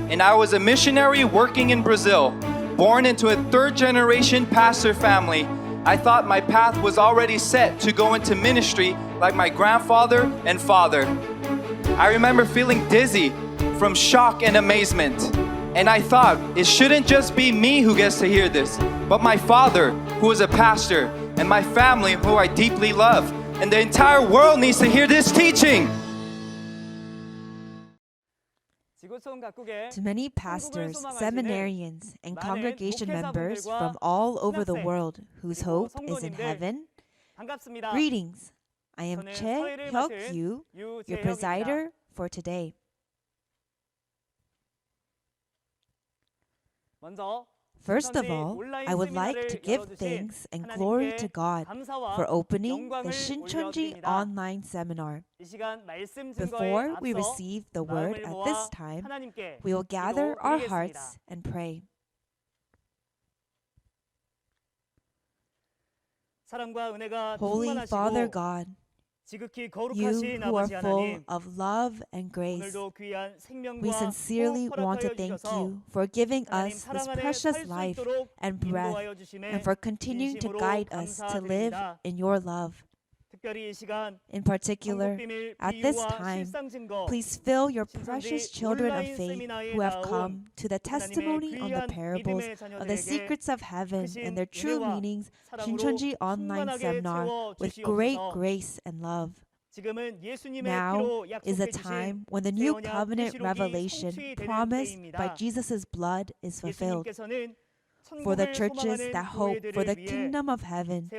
and I was a missionary working in Brazil. Born into a third-generation pastor family, I thought my path was already set to go into ministry like my grandfather and father. I remember feeling dizzy from shock and amazement. And I thought, it shouldn't just be me who gets to hear this, but my father, who is a pastor, and my family, who I deeply love. And the entire world needs to hear this teaching. To many pastors, seminarians, and congregation members from all over the world whose hope is in heaven, greetings. I am Che Hyuk-yu, your presider for today. First of all, I would like to give thanks and glory to God for opening the Shincheonji online seminar. Before we receive the word at this time, we will gather our hearts and pray. Holy Father God, you who are full of love and grace, we sincerely want to thank you for giving us this precious life and breath and for continuing to guide us to live in your love. In particular, at this time, please fill your precious children of faith who have come to the testimony on the parables of the secrets of heaven and their true meanings, Shincheonji online seminar, with great grace and love. Now is the time when the new covenant revelation promised by Jesus' blood is fulfilled. For the churches that hope for the kingdom of heaven,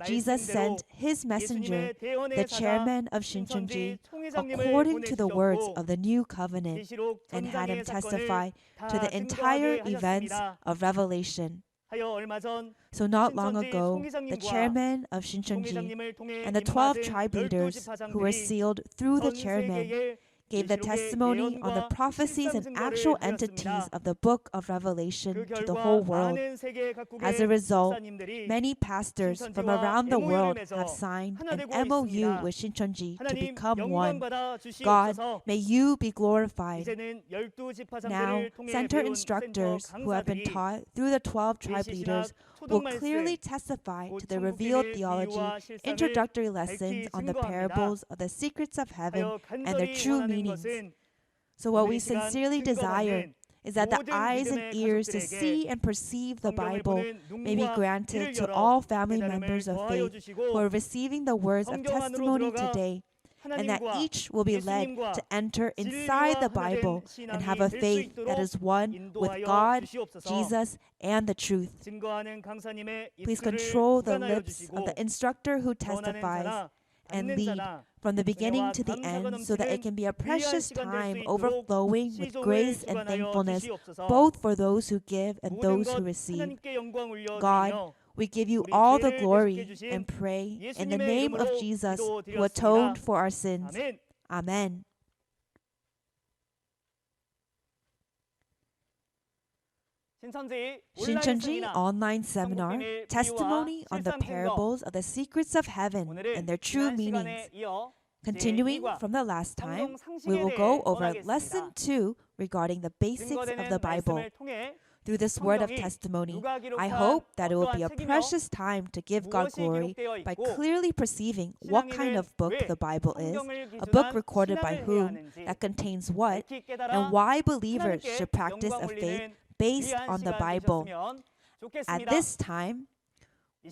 Jesus sent his messenger, the chairman of Shincheonji, according to the words of the new covenant, and had him testify to the entire events of Revelation. So not long ago, the chairman of Shincheonji and the 12 tribe leaders who were sealed through the chairman gave the testimony on the prophecies and actual entities of the book of Revelation to the whole world. As a result, many pastors from around the world have signed an MOU with Shincheonji to become one. God, may you be glorified. Now, center instructors who have been taught through the 12 tribe leaders will clearly testify to the revealed theology, introductory lessons on the parables of the secrets of heaven and their true meanings. So what we sincerely desire is that the eyes and ears to see and perceive the Bible may be granted to all family members of faith who are receiving the words of testimony today, and that each will be led to enter inside the Bible and have a faith that is one with God, Jesus, and the truth. Please control the lips of the instructor who testifies and lead from the beginning to the end so that it can be a precious time overflowing with grace and thankfulness both for those who give and those who receive. God, we give you all the glory and pray in the name of Jesus who atoned for our sins. Amen. Shincheonji online seminar, testimony on the parables of the secrets of heaven and their true meanings. Continuing from the last time, we will go over lesson 2 regarding the basics of the Bible. Through this word of testimony, I hope that it will be a precious time to give God glory by clearly perceiving what kind of book the Bible is, a book recorded by whom, that contains what, and why believers should practice a faith based on the Bible. At this time,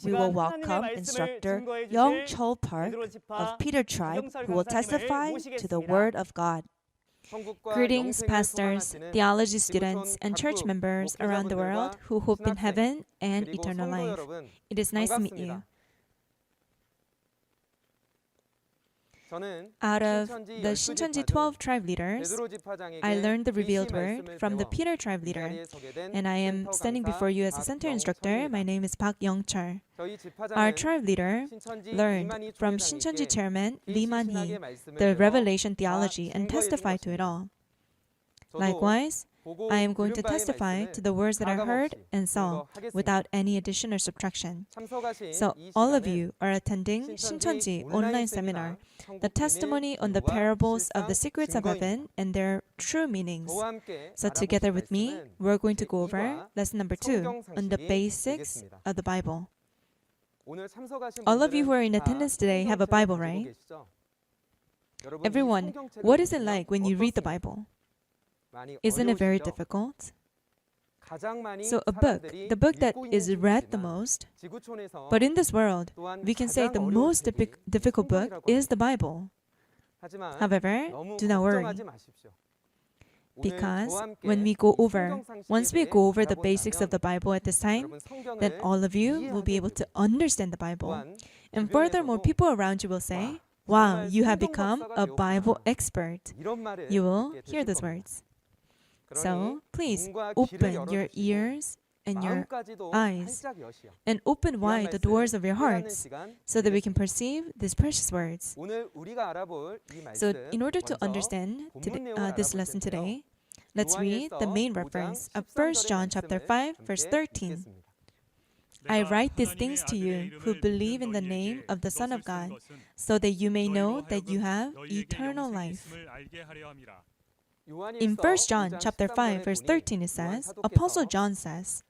we will welcome instructor Young Chol Park of Peter Tribe, who will testify to the Word of God. Greetings, pastors, theology students, and church members around the world who hope in heaven and eternal life. It is nice to meet you. Out of the Shincheonji 12 tribe leaders, I learned the revealed word from the Peter tribe leader, and I am standing before you as a center instructor. My name is Park Young-chul. Our tribe leader learned from Shincheonji chairman Lee Man-hee the revelation theology and testified to it all. Likewise, I am going to testify to the words that I heard and saw without any addition or subtraction. So all of you are attending 신천지 online seminar, the testimony on the parables of the secrets of heaven and their true meanings. So together with me, we're going to go over lesson number 2 on the basics of the Bible. All of you who are in attendance today have a Bible, right? Everyone, what is it like when you read the Bible? Isn't it very difficult? So the book that is read the most, but in this world, we can say the most difficult book is the Bible. However, do not worry, because once we go over the basics of the Bible at this time, then all of you will be able to understand the Bible. And furthermore, people around you will say, "Wow, you have become a Bible expert." You will hear those words. So please open your ears and your eyes and open wide the doors of your hearts so that we can perceive these precious words. So in order to understand this lesson today, let's read the main reference of 1 John chapter 5 verse 13. I write these things to you who believe in the name of the Son of God, so that you may know that you have eternal life. In 1 John chapter 5 verse 13 it says, Apostle John says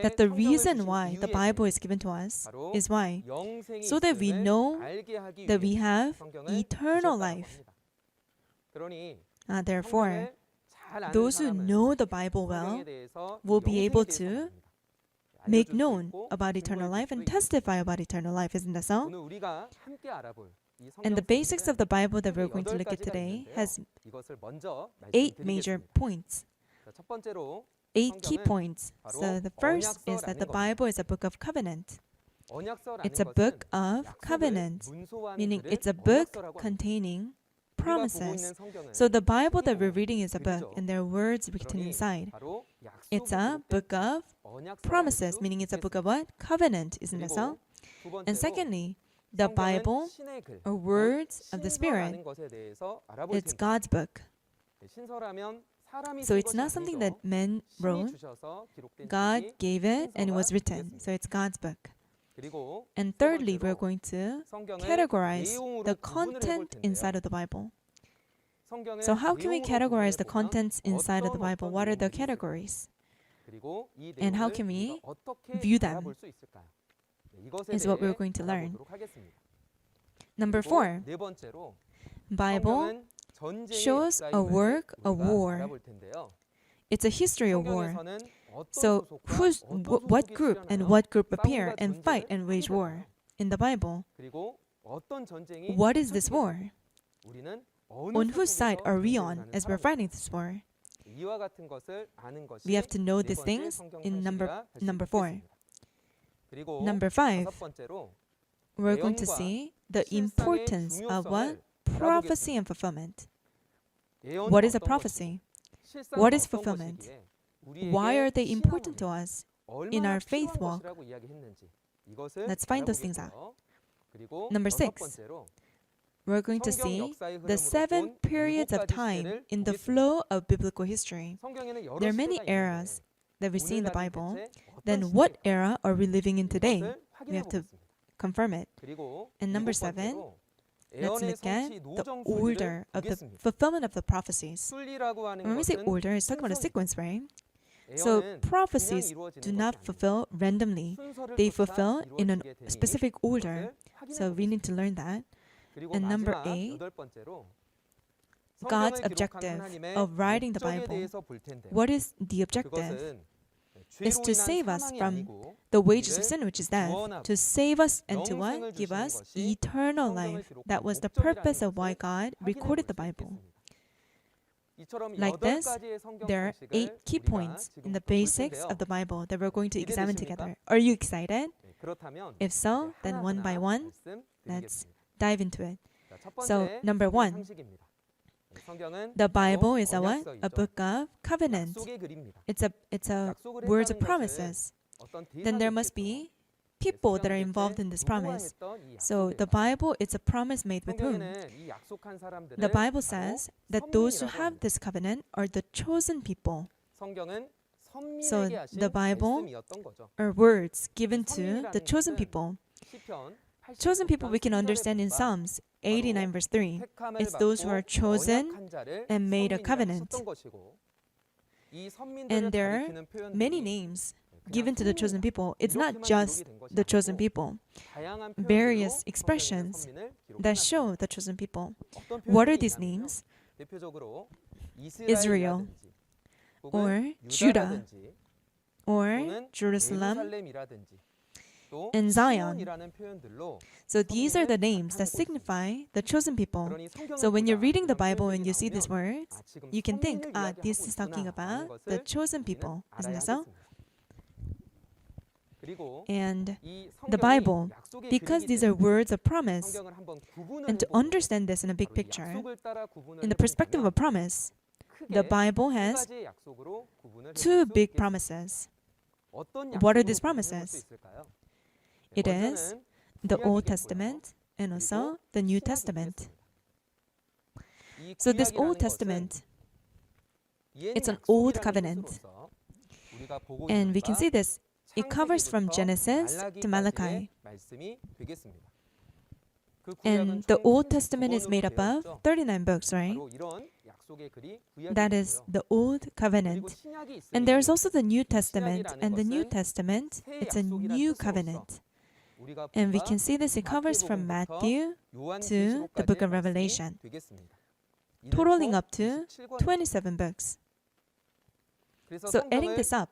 that the reason why the Bible is given to us is why? So that we know that we have eternal life. Therefore, those who know the Bible well will be able to make known about eternal life and testify about eternal life, isn't that so? And the basics of the Bible that we're going to look at today has 8 major points, 8 key points. So the first is that the Bible is a book of covenant. It's a book of covenant, meaning it's a book containing promises. So the Bible that we're reading is a book, and there are words written inside. It's a book of promises, meaning it's a book of what? Covenant, isn't that so? And secondly, the Bible, or words of the Spirit, it's God's book. So it's not something that men wrote. God gave it and it was written. So it's God's book. And thirdly, we're going to categorize the content inside of the Bible. So how can we categorize the contents inside of the Bible? What are the categories? And how can we view them? Is what we're going to learn. Number 4, Bible shows a work of war. It's a history of war. So what group and what group appear and fight and wage war in the Bible? What is this war? On whose side are we on as we're fighting this war? We have to know these things in number 4. Number 5, we're going to see the importance of what? Prophecy and fulfillment. What is a prophecy? What is fulfillment? Why are they important to us in our faith walk? Let's find those things out. Number 6, we're going to see the 7 periods of time in the flow of biblical history. There are many eras that we see in the Bible. Then what era are we living in today? We have to confirm it. And number 7, let's look at the order of the fulfillment of the prophecies. When we say order, it's talking about a sequence, right? So prophecies do not fulfill randomly. They fulfill in a specific order. So we need to learn that. And number 8, God's objective of writing the Bible. What is the objective? It's to save us from the wages of sin, which is death. To save us and to what? Give us eternal life. That was the purpose of why God recorded the Bible. Like this, there are 8 key points in the basics of the Bible that we're going to examine together. Are you excited? If so, then one by one, let's dive into it. So, number 1, the Bible is a what? A book of covenant. It's a words of promises. Then there must be people that are involved in this promise. So the Bible is a promise made with whom? The Bible says that those who have this covenant are the chosen people. So the Bible are words given to the chosen people. Chosen people we can understand in Psalms 89 verse 3. It's those who are chosen and made a covenant. And there are many names given to the chosen people. It's not just the chosen people. Various expressions that show the chosen people. What are these names? Israel, or Judah, or Jerusalem, and Zion. So these are the names that signify the chosen people. So when you're reading the Bible and you see these words, you can think, this is talking about the chosen people. Isn't that so? And the Bible, because these are words of promise, and to understand this in a big picture, in the perspective of a promise, the Bible has two big promises. What are these promises? It is the Old Testament and also the New Testament. So this Old Testament, it's an old covenant. And we can see this. It covers from Genesis to Malachi. And the Old Testament is made up of 39 books, right? That is the Old Covenant. And there's also the New Testament. And the New Testament, it's a new covenant. And we can see this, it covers from Matthew to the book of Revelation, totaling up to 27 books. So adding this up,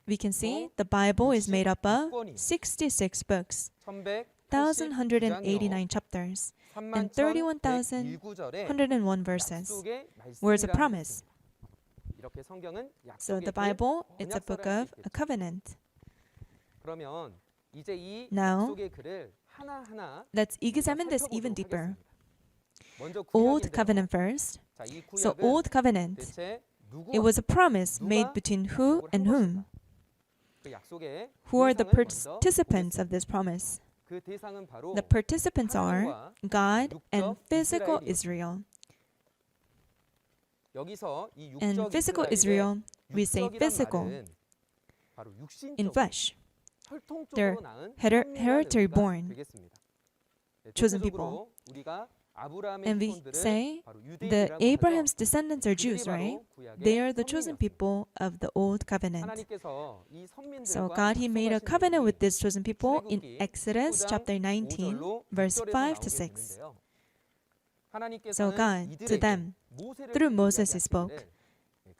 we can see the Bible is made up of 66 books, 1,189 chapters, and 31,101 verses. Words of promise. So the Bible, it's a book of a covenant. Now, let's examine this even deeper. Old covenant first. So Old Covenant, it was a promise made between who and whom? Who are the participants of this promise? The participants are God and physical Israel. And physical Israel, we say physical, in flesh. They're hereditary born, chosen people. And we say the Abraham's descendants are Jews, right? They are the chosen people of the Old Covenant. So God, He made a covenant with these chosen people in Exodus chapter 19, verse 5 to 6. So God, to them, through Moses He spoke,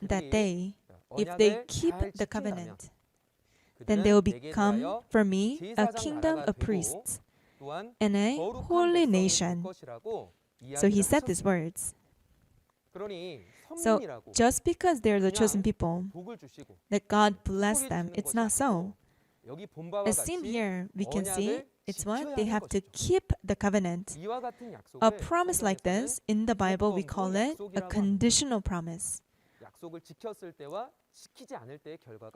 that they, if they keep the covenant, then they will become for me a kingdom of priests and a holy nation. So He said these words. So just because they're the chosen people, that God blessed them, it's not so. As seen here, we can see it's what? They have to keep the covenant. A promise like this, in the Bible, we call it a conditional promise.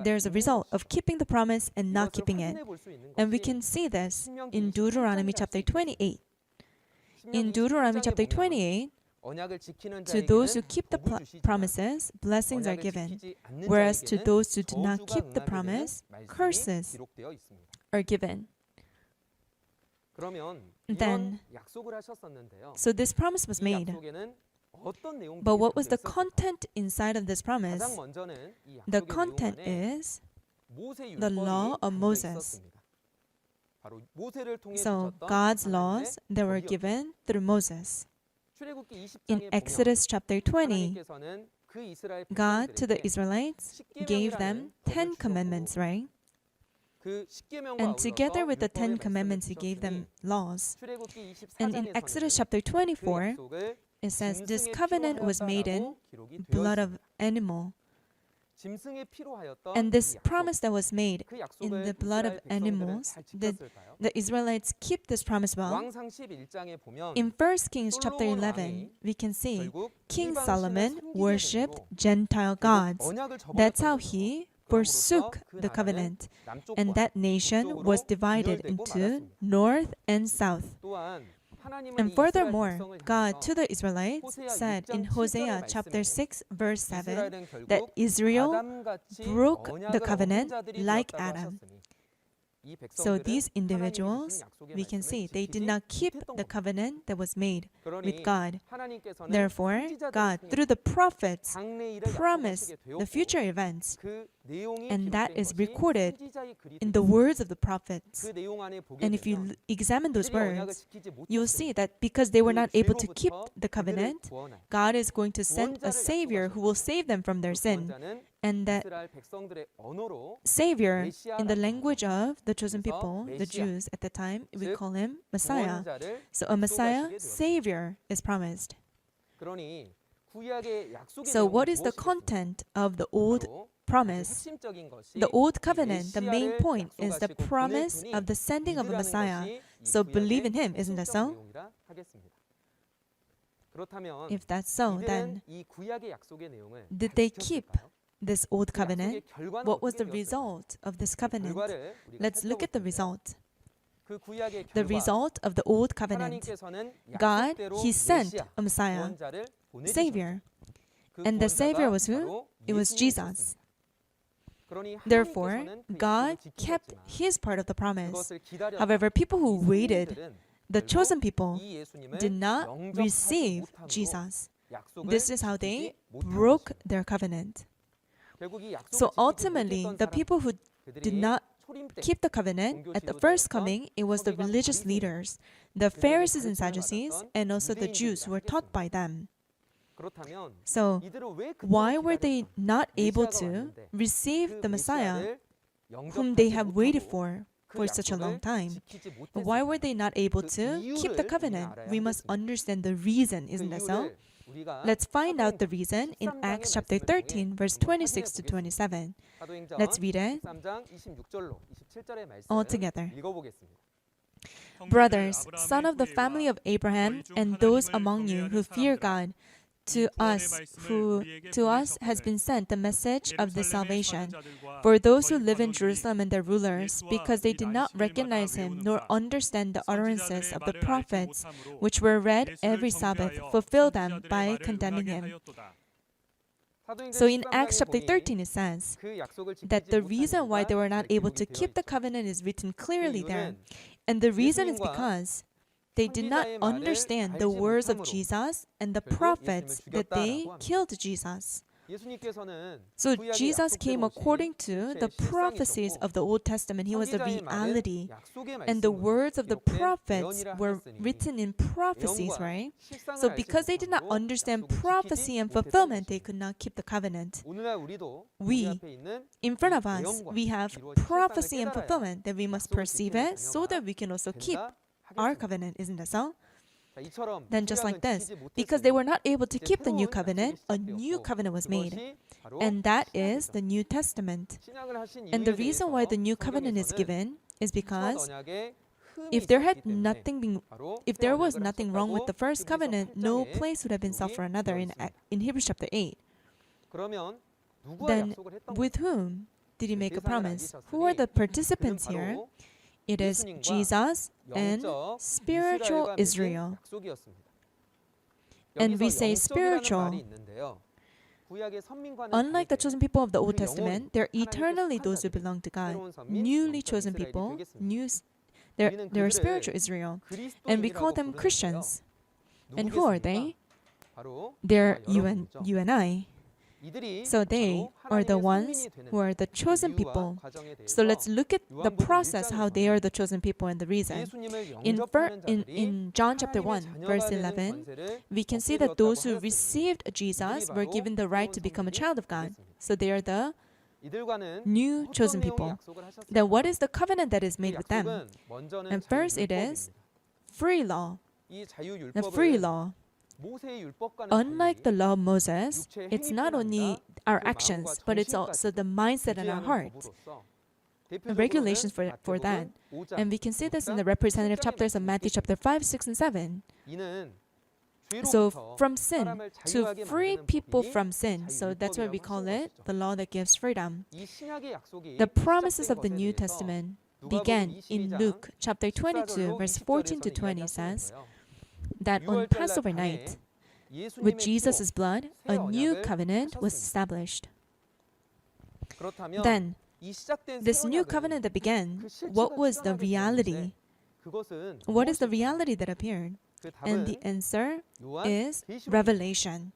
There's a result of keeping the promise and not keeping it. And we can see this in Deuteronomy chapter 28. In Deuteronomy chapter 28, to those who keep the promises, blessings are given. Whereas to those who do not keep the promise, curses are given. Then, so this promise was made. But what was the content inside of this promise? The content is the law of Moses. So God's laws that were given through Moses. In Exodus chapter 20, God to the Israelites gave them 10 commandments, right? And together with the 10 commandments, He gave them laws. And in Exodus chapter 24, it says this covenant was made in blood of animal. And this promise that was made in the blood of animals, the Israelites keep this promise well. In 1 Kings chapter 11, we can see King Solomon worshipped Gentile gods. That's how he forsook the covenant. And that nation was divided into north and south. And furthermore, God to the Israelites said in Hosea chapter 6 verse 7 that Israel broke the covenant like Adam. So these individuals, we can see, they did not keep the covenant that was made with God. Therefore, God, through the prophets, promised the future events, and that is recorded in the words of the prophets. And if you examine those words, you'll see that because they were not able to keep the covenant, God is going to send a Savior who will save them from their sin. And that Savior, in the language of the chosen people, the Jews at the time, we call him Messiah. So a Messiah, Savior, is promised. So what is the content of the old promise? The old covenant, the main point is the promise of the sending of a Messiah. So believe in him, isn't that so? If that's so, then did they keep this old covenant? What was the result of this covenant? Let's look at the result. The result of the old covenant. God, He sent a Messiah, Savior. And the Savior was who? It was Jesus. Therefore, God kept His part of the promise. However, people who waited, the chosen people, did not receive Jesus. This is how they broke their covenant. So ultimately, the people who did not keep the covenant at the first coming, it was the religious leaders, the Pharisees and Sadducees, and also the Jews who were taught by them. So why were they not able to receive the Messiah whom they have waited for such a long time? Why were they not able to keep the covenant? We must understand the reason, isn't that so? Let's find out the reason in Acts chapter 13, verse 26 to 27. Let's read it all together. Brothers, son of the family of Abraham, and those among you who fear God, to us has been sent the message of this salvation. For those who live in Jerusalem and their rulers, because they did not recognize him nor understand the utterances of the prophets, which were read every Sabbath, fulfill them by condemning him. So in Acts chapter 13 it says that the reason why they were not able to keep the covenant is written clearly there. And the reason is because they did not understand the words of Jesus and the prophets that they killed Jesus. So Jesus came according to the prophecies of the Old Testament. He was the reality. And the words of the prophets were written in prophecies, right? So because they did not understand prophecy and fulfillment, they could not keep the covenant. We, in front of us, we have prophecy and fulfillment that we must perceive it so that we can also keep our covenant, isn't that so? Then just like this, because they were not able to keep the new covenant, a new covenant was made. And that is the New Testament. And the reason why the new covenant is given is because if there was nothing wrong with the first covenant, no place would have been sought for another in Hebrews chapter 8. Then with whom did he make a promise? Who are the participants here? It is Jesus and spiritual Israel. And we say spiritual. Unlike the chosen people of the Old Testament, they're eternally those who belong to God. Newly chosen people, they're spiritual Israel. And we call them Christians. And who are they? They're you and I. So they are the ones who are the chosen people. So let's look at the process, how they are the chosen people and the reason. In John chapter 1, verse 11, we can see that those who received Jesus were given the right to become a child of God. So they are the new chosen people. Then what is the covenant that is made with them? And first it is free law. The free law. Unlike the law of Moses, it's not only our actions, but it's also the mindset and our heart. Regulations for that. And we can see this in the representative chapters of Matthew chapter 5, 6, and 7. So from sin, to free people from sin. So that's why we call it the law that gives freedom. The promises of the New Testament began in Luke chapter 22, verse 14 to 20 says, that on Passover night, with Jesus' blood, a new covenant was established. Then, this new covenant that began, what was the reality? What is the reality that appeared? And the answer is Revelation.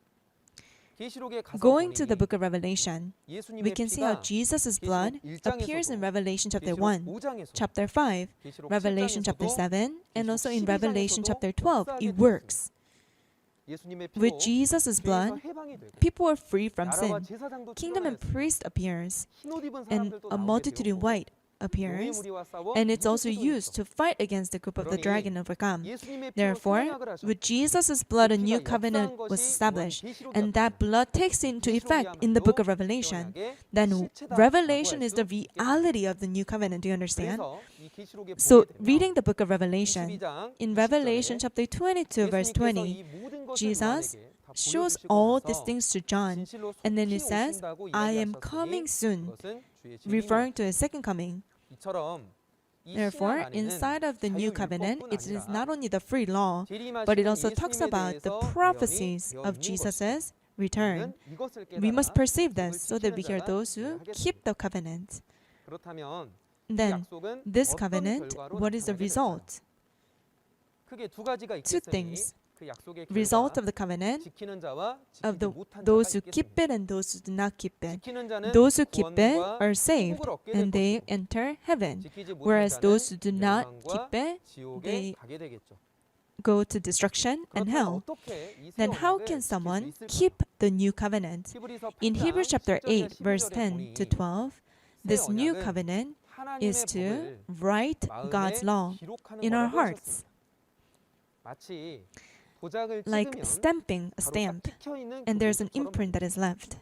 Going to the book of Revelation, we can see how Jesus' blood appears in Revelation chapter 1, chapter 5, Revelation chapter 7, and also in Revelation chapter 12. It works. With Jesus' blood, people are free from sin. Kingdom and priest appears, and a multitude in white appears, and it's also used to fight against the group of the dragon and overcome. Therefore, with Jesus' blood, a new covenant was established, and that blood takes into effect in the book of Revelation. Then Revelation is the reality of the new covenant. Do you understand? So, reading the book of Revelation, in Revelation chapter 22, verse 20, Jesus shows all these things to John, and then he says, I am coming soon, referring to his second coming. Therefore, inside of the new covenant, it is not only the free law, but it also talks about the prophecies of Jesus' return. We must perceive this so that we are those who keep the covenant. Then, this covenant, what is the result? Two things. Result of the covenant of those who keep it and those who do not keep it. Those who keep it are saved and they enter heaven, whereas those who do not keep it, they go to destruction and hell. Then how can someone keep the new covenant? In Hebrews chapter 8, verse 10 to 12, this new covenant is to write God's law in our hearts. Like stamping a stamp, and there's an imprint that is left.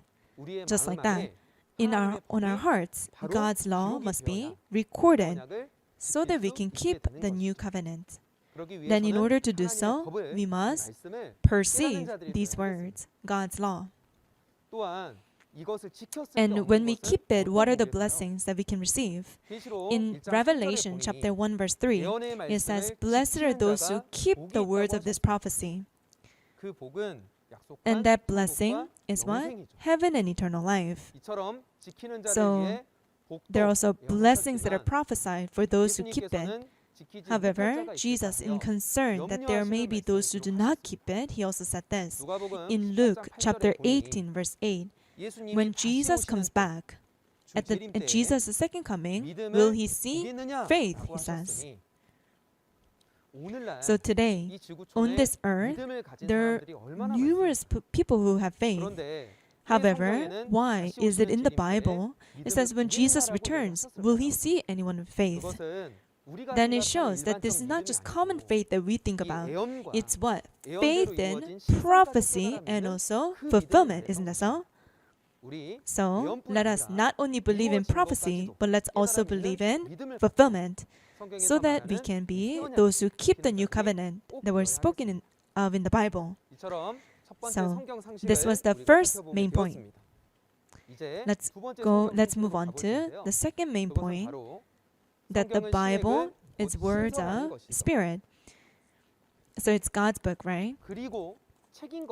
Just like that, on our hearts, God's law must be recorded so that we can keep the new covenant. Then in order to do so, we must perceive these words, God's law. And when we keep it, what are the blessings that we can receive? In Revelation chapter 1 verse 3, it says, Blessed are those who keep the words of this prophecy. And that blessing is what? Heaven and eternal life. So there are also blessings that are prophesied for those who keep it. However, Jesus, in concern that there may be those who do not keep it, he also said this. In Luke chapter 18 verse 8, when Jesus comes back, at Jesus' second coming, will he see faith, he says. So today, on this earth, there are numerous people who have faith. However, why is it in the Bible, it says when Jesus returns, will he see anyone with faith? Then it shows that this is not just common faith that we think about. It's what? Faith in prophecy and also fulfillment, isn't that so? So, let us not only believe in prophecy, but let's also believe in fulfillment, so that we can be those who keep the new covenant that were spoken of in the Bible. So, this was the first main point. Let's move on to the second main point, that the Bible is words of Spirit. So it's God's book, right?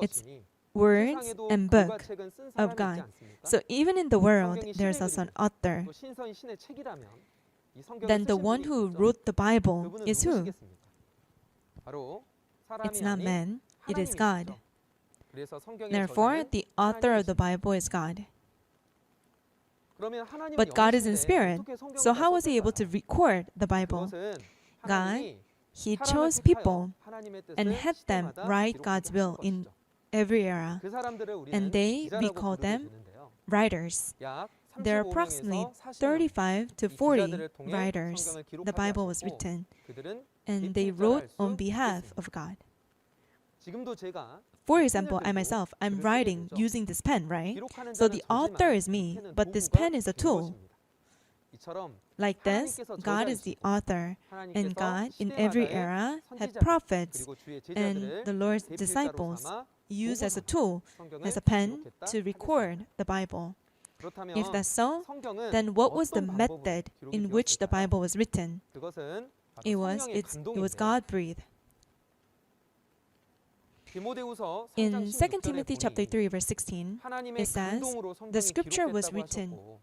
It's words and book of God. So even in the world, there's also an author. Then the one who wrote the Bible is who? It's not man, it is God. Therefore, the author of the Bible is God. But God is in spirit. So how was he able to record the Bible? God, he chose people and had them write God's will in every era. And we call them writers. There are approximately 35 to 40 writers. The Bible was written, and they wrote on behalf of God. For example, I myself, I'm writing using this pen, right? So the author is me, but this pen is a tool. Like this, God is the author, and God, in every era, had prophets, and the Lord's disciples used as a tool, as a pen, to record the Bible. If that's so, then what was the method in which the Bible was written? It was God-breathed. In 2 Timothy chapter 3 verse 16, 하나님의 it says, 감동으로 the 성경이 scripture was 기록됐다고 written 하셨고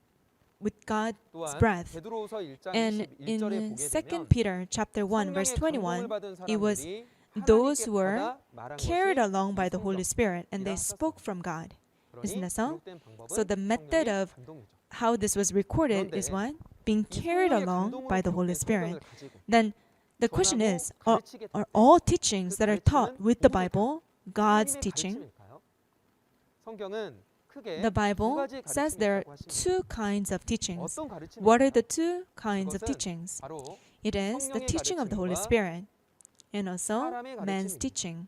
with God's 또한 breath. 베드로후서 1장 And 21절에 in 보게 2 되면 Peter chapter 1 verse 성령의 21, 감동을 받은 it was 사람들이 those 하나님께 who were 받아 말한 carried 것이 along by the Holy 성경. Spirit and they 이라 spoke from God. Isn't 그러니 that so? 기록된 방법은 So the method 성령의 of 감동이죠. how this was recorded is what? Being 이 carried 성령의 along 감동으로 by the Holy 기록된 Spirit. 성경을 가지고 Then the question 전하고 is, 가르치게 are 될 때 all teachings that are 그 taught 가르침은 with the 모두 다 Bible God's 하나님의 teaching? 가르침일까요? 성경은 크게 The 두 Bible 가지의 says there are 가르침이 있다고 하십니다. two kinds of teachings. 어떤 가르침일까요? What are the two kinds of 그것은 teachings? 바로 It is the 성령의 teaching of the Holy 가르침과 Spirit and also 사람의 man's 가르침입니다. teaching.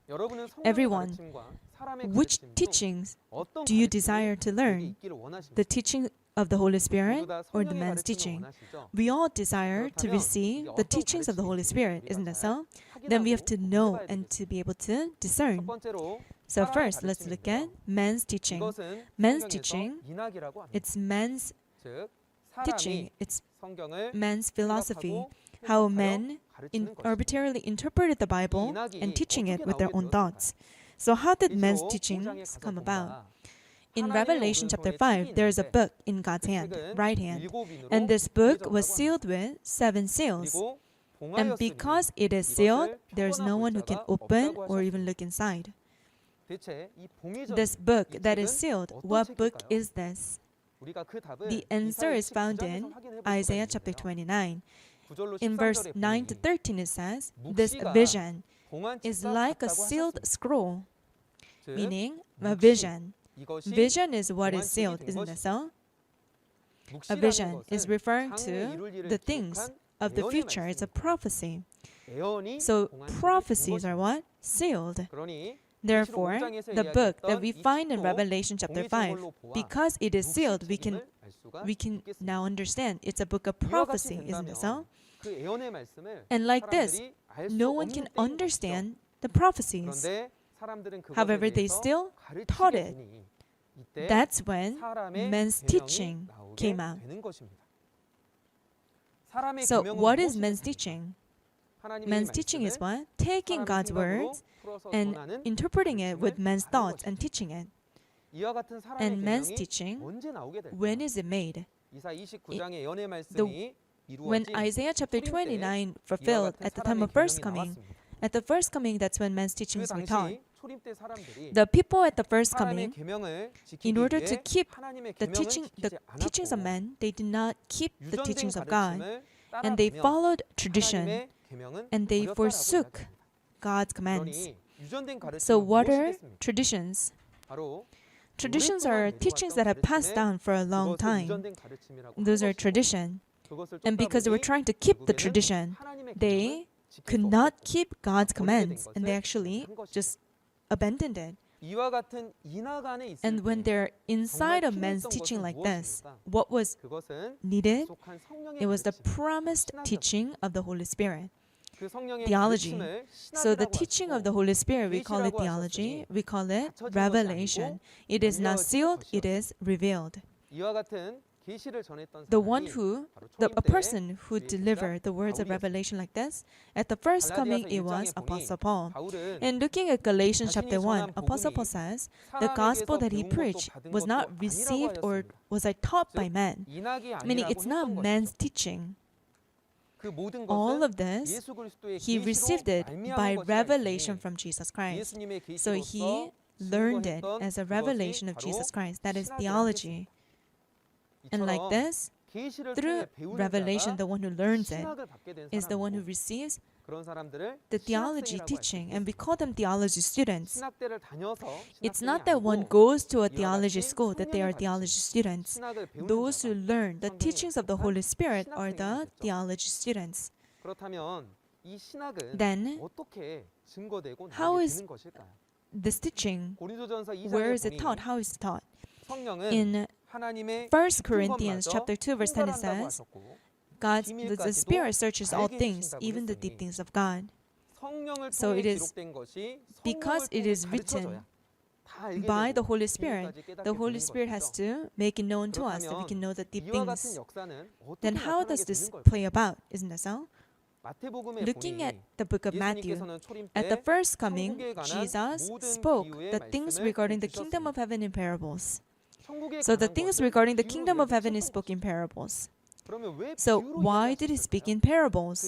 여러분은 성령의 Everyone, 가르침과 사람의 which 가르침 중 teachings 어떤 do you 가르침이 desire to 내게 learn? 있기를 원하십니까? The teaching of the Holy Spirit 모두 다 or the 성령의 man's 가르침을 teaching? 원하시죠? We all desire to 그렇다면 receive 이게 the 어떤 teachings of the Holy 가르침인지 Spirit, 우리가 isn't that 잘 so? Then we have to 확인하고 know 해봐야 and 되겠죠. to be able to 첫 discern. 번째로 So 사람의 first, let's look at 가르침인데요. man's teaching. 이것은 Man's 성경에서 teaching, 인학이라고 합니다. It's man's 즉 teaching. 사람이 It's 성경을 man's philosophy. 생각하고 How 해석하여 men 가르치는 것입니다. arbitrarily interpreted the Bible and teaching it with their own thoughts. So how did man's teachings come about? In Revelation chapter 5, there is a book in God's hand, right hand. And this book was sealed with 7 seals. And because it is sealed, there's no one who can open or even look inside. This book that is sealed, what book is this? The answer is found in Isaiah chapter 29. In verse 9 to 13 it says, this vision is like a sealed scroll, meaning a vision. Vision is what is sealed, isn't it so? A vision is referring to the things of the future. It's a prophecy. So prophecies are what? Sealed. Therefore, the book that we find in Revelation chapter 5, because it is sealed, we can now understand it's a book of prophecy, isn't it so? And like this, no one can understand the prophecies. However, they still taught it. That's when men's teaching came out. So what is men's teaching? Men's teaching is what? Taking God's words and interpreting it with men's thoughts and teaching it. And men's teaching, when is it made? When Isaiah chapter 29 fulfilled at the time of first coming. At the first coming, that's when men's teachings were taught. The people at the first coming, in order to keep the teachings of men, they did not keep the teachings of God, and they followed tradition, and they forsook God's commands. So what are traditions? Traditions are teachings that have passed down for a long time. Those are tradition. And because they were trying to keep the tradition, they could not keep God's commands, and they actually just abandoned it. And when they're inside of men's teaching like this, what was needed? It was the promised teaching of the Holy Spirit. Theology. So the teaching of the Holy Spirit, we call it theology, we call it revelation. It is not sealed, it is revealed. A person who delivered the words of revelation like this, at the first coming it was Apostle Paul. And looking at Galatians chapter 1, Apostle Paul says, the gospel that he preached was not received or was taught by men, meaning it's not man's teaching. All of this, he received it by revelation from Jesus Christ. So he learned it as a revelation of Jesus Christ. That is theology. And like this, through revelation, the one who learns it is the one who receives the theology teaching, and we call them theology students. It's not that one goes to a theology school that they are theology students. Those who learn the teachings of the Holy Spirit are the theology students. Then, how is this teaching? Where is it taught? How is it taught? In 1 Corinthians chapter 2 verse 10 it says, the Spirit searches all things, even the deep things of God. So it is because it is written by the Holy Spirit has to make it known to us that we can know the deep things. Then how does this play about? Isn't that so? Looking at the book of Matthew, at the first coming, Jesus spoke the things regarding the kingdom of heaven in parables. So the things regarding the kingdom of heaven is spoken in parables. So why did he speak in parables?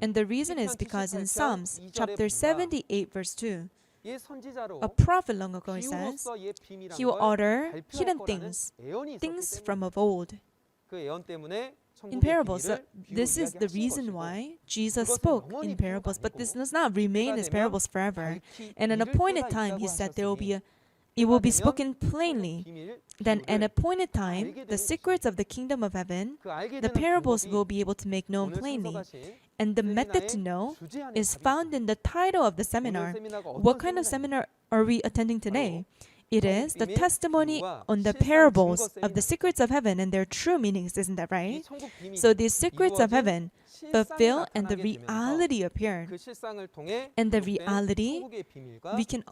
And the reason is because in Psalms chapter 78 verse 2, a prophet long ago says, he will utter hidden things, things from of old. In parables, so this is the reason why Jesus spoke in parables, but this does not remain as parables forever. And at an appointed time, he said it will be spoken plainly. Then at an appointed time, the secrets of the kingdom of heaven, the parables will be able to make known plainly. And the method to know is found in the title of the seminar. What kind of seminar are we attending today? It is the testimony on the parables of the secrets of heaven and their true meanings, isn't that right? So these secrets of heaven fulfill and the reality appeared. And the reality, we can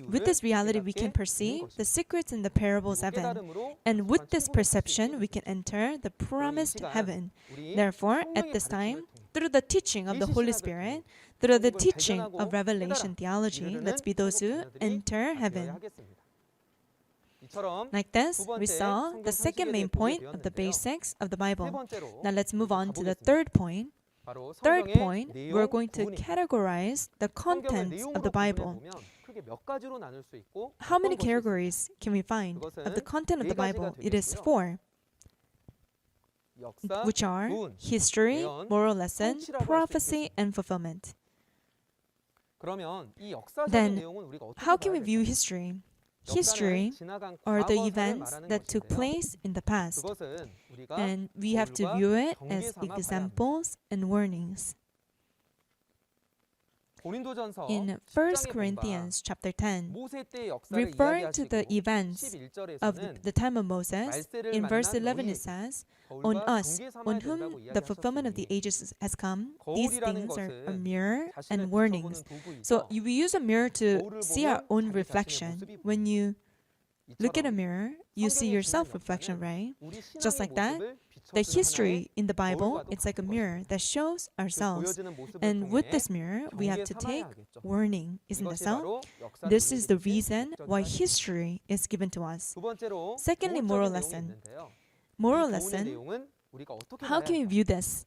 with this reality we can perceive the secrets in the parables of heaven. And with this perception, we can enter the promised heaven. Therefore, at this time, through the teaching of the Holy Spirit, through the teaching of revelation theology, let's be those who enter heaven. Like this, we saw the second main point of the basics of the Bible. Now let's move on to the third point. Third point, we're going to categorize the contents of the Bible. How many categories can we find of the content of the Bible? It is 4, which are history, moral lesson, prophecy, and fulfillment. Then, how can we view history? History are the events that took place in the past, and we have to view it as examples and warnings. In 1 Corinthians chapter 10, referring to the events of the time of Moses, in verse 11 it says, on us, on whom the fulfillment of the ages has come, these things are a mirror and warnings. So we use a mirror to see our own reflection. When you look at a mirror, you see your self-reflection, right? Just like that, the history in the Bible, it's like a mirror that shows ourselves. And with this mirror, we have to take warning, isn't that so? This is the reason why history is given to us. Secondly, moral lesson. Moral lesson, how can we view this?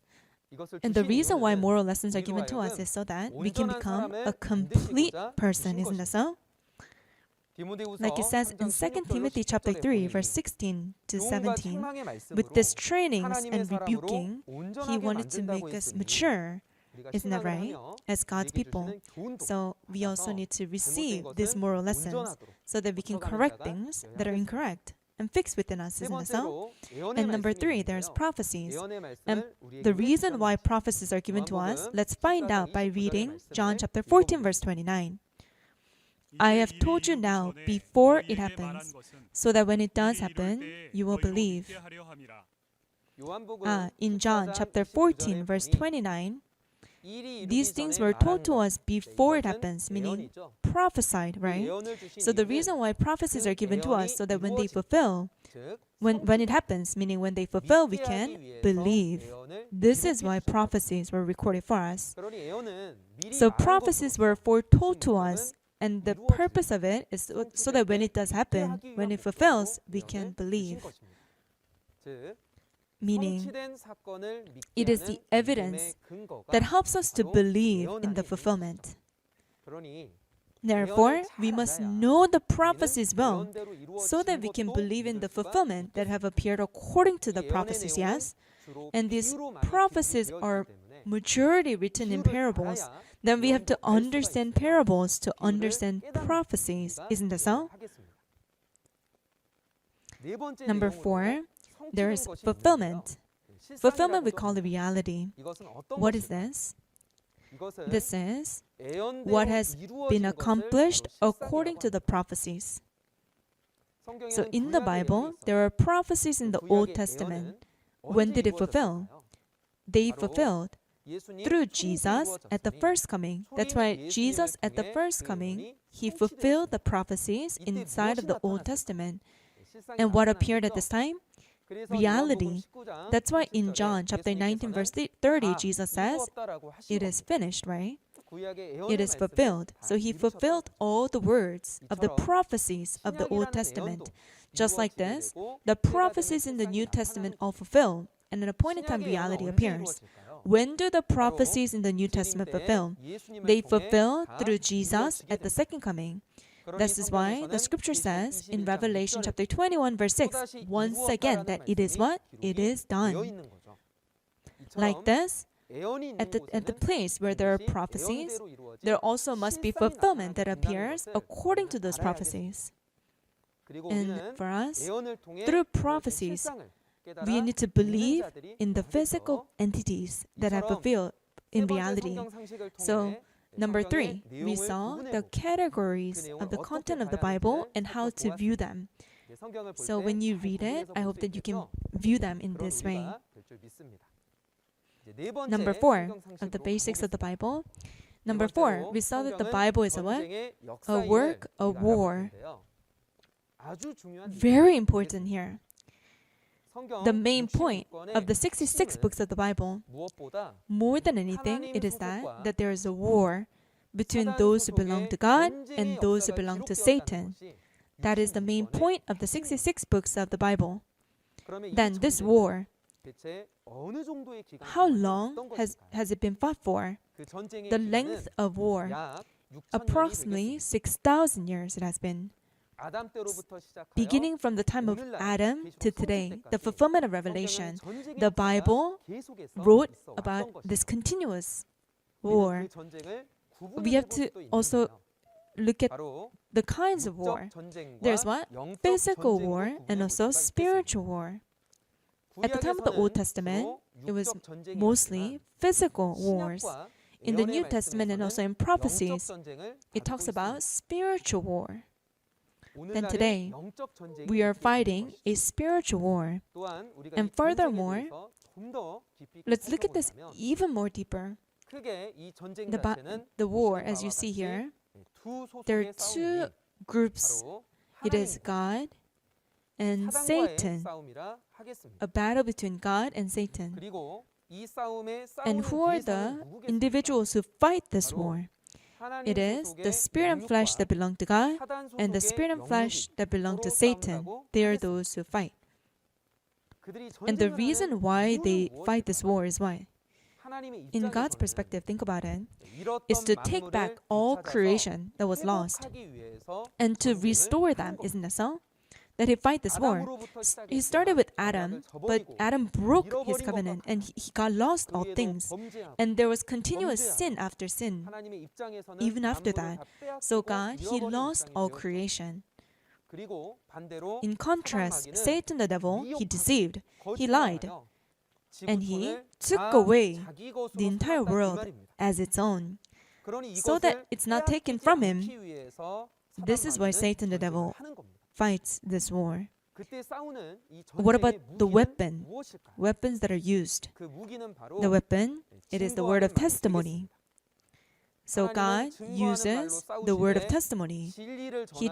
And the reason why moral lessons are given to us is so that we can become a complete person, isn't that so? Like it says in 2 Timothy chapter 3, verse 16 to 17, with these trainings and rebuking, he wanted to make us mature. Isn't that right? As God's people. So we also need to receive these moral lessons so that we can correct things that are incorrect and fix within us, isn't that so? And number 3, there's prophecies. And the reason why prophecies are given to us, let's find out by reading John chapter 14, verse 29. I have told you now before it happens, so that when it does happen, you will believe. In John chapter 14, verse 29, these things were told to us before it happens, meaning prophesied, right? So the reason why prophecies are given to us, so that when they fulfill, when it happens, meaning when they fulfill, we can believe. This is why prophecies were recorded for us. So prophecies were foretold to us, and the purpose of it is so that when it does happen, when it fulfills, we can believe. Meaning, it is the evidence that helps us to believe in the fulfillment. Therefore, we must know the prophecies well, so that we can believe in the fulfillment that have appeared according to the prophecies, yes? And these prophecies are majority written in parables. Then we have to understand parables to understand prophecies. Isn't that so? Number 4, there is fulfillment. Fulfillment we call the reality. What is this? This is what has been accomplished according to the prophecies. So in the Bible, there are prophecies in the Old Testament. When did it fulfill? They fulfilled through Jesus at the first coming. That's why Jesus at the first coming, he fulfilled the prophecies inside of the Old Testament. And what appeared at this time? reality. That's why in John chapter 19 verse 30 Jesus says, it is finished, right? It is fulfilled. So he fulfilled all the words of the prophecies of the Old Testament. Just like this, the prophecies in the New Testament are fulfilled, and an appointed time reality appears. When do the prophecies in the New Testament fulfill? They fulfill through Jesus at the second coming. This is why the scripture says in Revelation chapter 21 verse 6, once again that it is what? It is done. Like this, at the place where there are prophecies, there also must be fulfillment that appears according to those prophecies. And for us, through prophecies, we need to believe in the physical entities that have fulfilled in reality. So, number 3, we saw the categories of the content of the Bible and how to view them. So when you read it, I hope that you can view them in this way. Number 4, of the basics of the Bible. Number 4, we saw that the Bible is a what? A work of war. Very important here. The main point of the 66 books of the Bible, more than anything, it is that there is a war between those who belong to God and those who belong to Satan. That is the main point of the 66 books of the Bible. Then this war, how long has it been fought for? The length of war, approximately 6,000 years it has been. Beginning from the time of Adam to today, the fulfillment of Revelation, the Bible wrote about this continuous war. We have to also look at the kinds of war. There's what? Physical war and also spiritual war. At the time of the Old Testament, it was mostly physical wars. In the New Testament and also in prophecies, it talks about spiritual war. Then today, we are fighting a spiritual war. And furthermore, let's look at this even more deeper. The war, as you see here, there are two groups. It is God and Satan. A battle between God and Satan. And who are the individuals who fight this war? It is the spirit and flesh that belong to God and the spirit and flesh that belong to Satan. They are those who fight. And the reason why they fight this war is why? In God's perspective, think about it, is to take back all creation that was lost and to restore them, isn't that so? That he fight this war. He started with Adam, but Adam broke his covenant and he got lost all things. And there was continuous sin after sin, even after that. So God, he lost all creation. In contrast, Satan the devil, he deceived, he lied, and he took away the entire world as its own, so that it's not taken from him. This is why Satan the devil fights this war. What about the weapons that are used? The weapon, it is the word of testimony. So God uses the word of testimony. He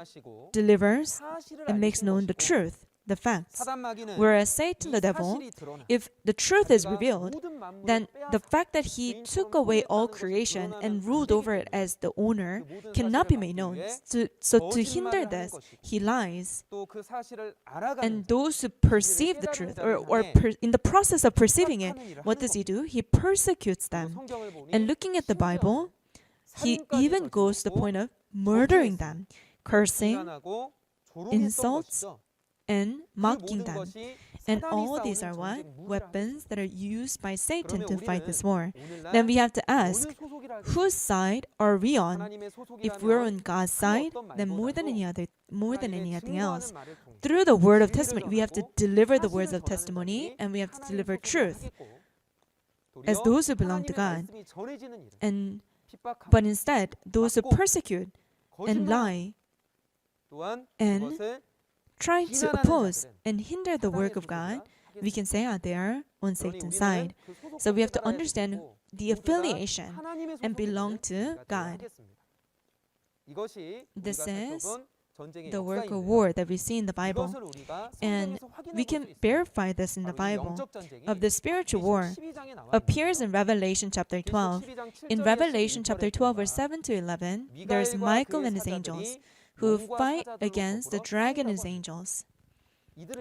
delivers and makes known the truth, the facts. Whereas Satan, the devil, if the truth is revealed, then the fact that he took away all creation and ruled over it as the owner cannot be made known. So to hinder this, he lies. And those who perceive the truth, or in the process of perceiving it, what does he do? He persecutes them. And looking at the Bible, he even goes to the point of murdering them, cursing, insults, and mocking them. And all these are what? Weapons that are used by Satan to fight this war. Then we have to ask, whose side are we on? If we're on God's side, then more than anything else, through the word of testimony, we have to deliver the words of testimony and we have to deliver truth as those who belong to God. But instead, those who persecute and lie and trying to oppose and hinder the work of God, we can say they are on Satan's side. So we have to understand the affiliation and belong to God. This is the work of war that we see in the Bible. And we can verify this in the Bible. Of the spiritual war appears in Revelation chapter 12. In Revelation chapter 12, verse 7 to 11, there's Michael and his angels who fight against the dragon and his angels.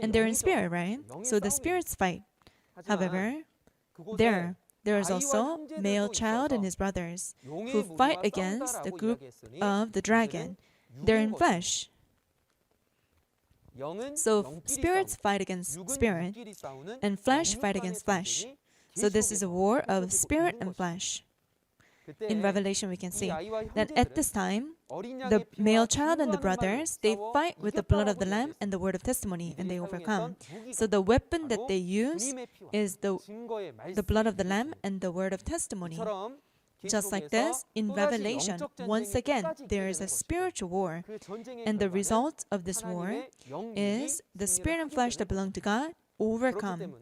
And they're in spirit, right? So the spirits fight. However, there is also male child and his brothers who fight against the group of the dragon. They're in flesh. So spirits fight against spirit, and flesh fight against flesh. So this is a war of spirit and flesh. In Revelation, we can see that at this time, the male child and the brothers, they fight with the blood of the Lamb and the word of testimony, and they overcome. So the weapon that they use is the blood of the Lamb and the word of testimony. Just like this, in Revelation, once again, there is a spiritual war. And the result of this war is the spirit and flesh that belong to God overcome.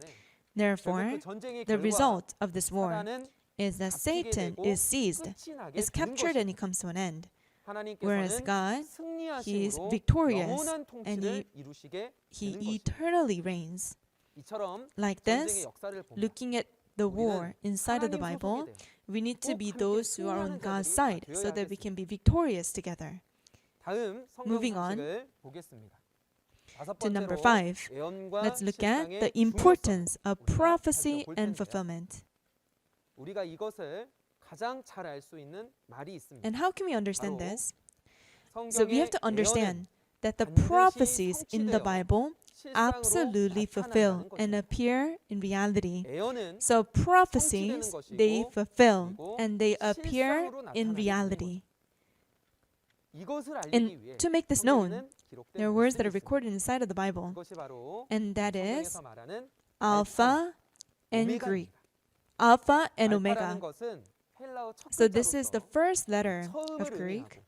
Therefore, the result of this war is that Satan is seized, is captured, and he comes to an end. Whereas God, He is victorious and He eternally reigns. Like this, looking at the war inside of the Bible, we need to be those who are on God's side so that we can be victorious together. Moving on to number 5, let's look at the importance of prophecy and fulfillment. And how can we understand this? So we have to understand that the prophecies in the Bible absolutely fulfill and appear in reality. So prophecies, they fulfill and they appear in reality. And to make this known, there are words that are recorded inside of the Bible, and that is Alpha and Greek. Alpha and Omega. So this is the first letter of Greek.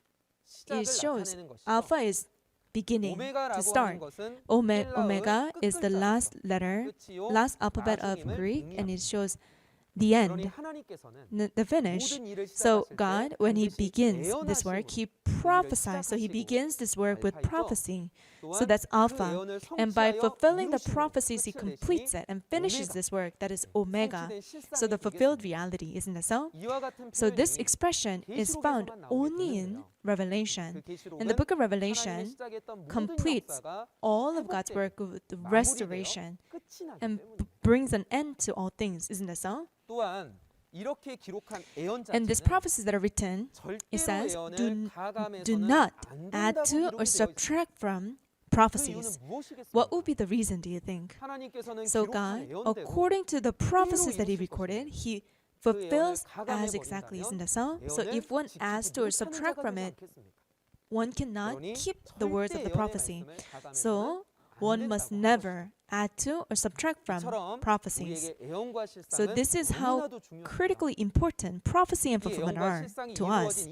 It shows Alpha is beginning, to start. Omega is the last letter, last alphabet of Greek, and it shows the end, the finish. So God, when He begins this work, He prophesies. So He begins this work with prophecy. So that's Alpha. And by fulfilling the prophecies, He completes it and finishes this work. That is Omega. So the fulfilled reality, isn't it so? So this expression is found only in Revelation. And the book of Revelation completes all of God's work of the restoration and brings an end to all things, isn't it so? And these prophecies that are written, it says, do not add to or subtract from prophecies. What would be the reason, do you think? So God, according to the prophecies that He recorded, He fulfills as exactly, isn't it so? So if one adds to or subtract from it, one cannot keep the words of the prophecy. So one must never add to or subtract from prophecies. So this is how critically important prophecy and fulfillment are to us.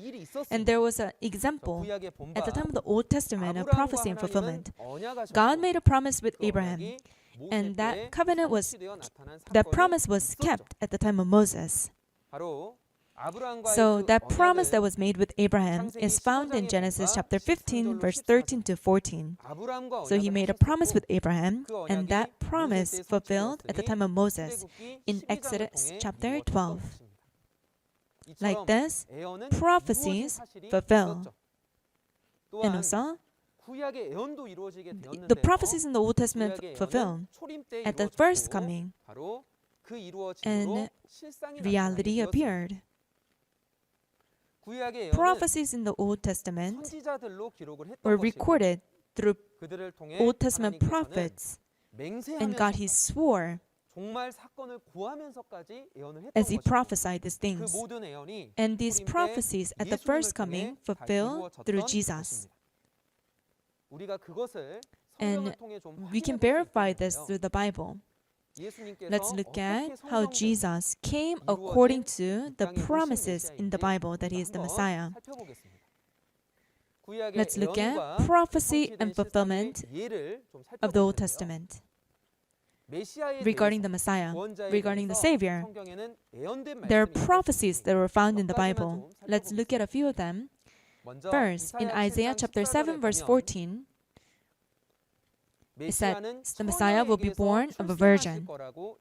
And there was an example at the time of the Old Testament of prophecy and fulfillment. God made a promise with Abraham, and that promise was kept at the time of Moses. So that promise that was made with Abraham is found in Genesis chapter 15, verse 13 to 14. So He made a promise with Abraham, and that promise fulfilled at the time of Moses in Exodus chapter 12. Like this, prophecies fulfill. And also, the prophecies in the Old Testament fulfill at the first coming, and reality appeared. Prophecies in the Old Testament were recorded through Old Testament prophets, and God, He swore as He prophesied these things. And these prophecies at the first coming fulfill through Jesus. And we can verify this through the Bible. Let's look at how Jesus came according to the promises in the Bible that He is the Messiah. Let's look at prophecy and fulfillment of the Old Testament. Regarding the Messiah, regarding the Savior, there are prophecies that were found in the Bible. Let's look at a few of them. First, in Isaiah chapter 7 verse 14, it said the Messiah will be born of a virgin.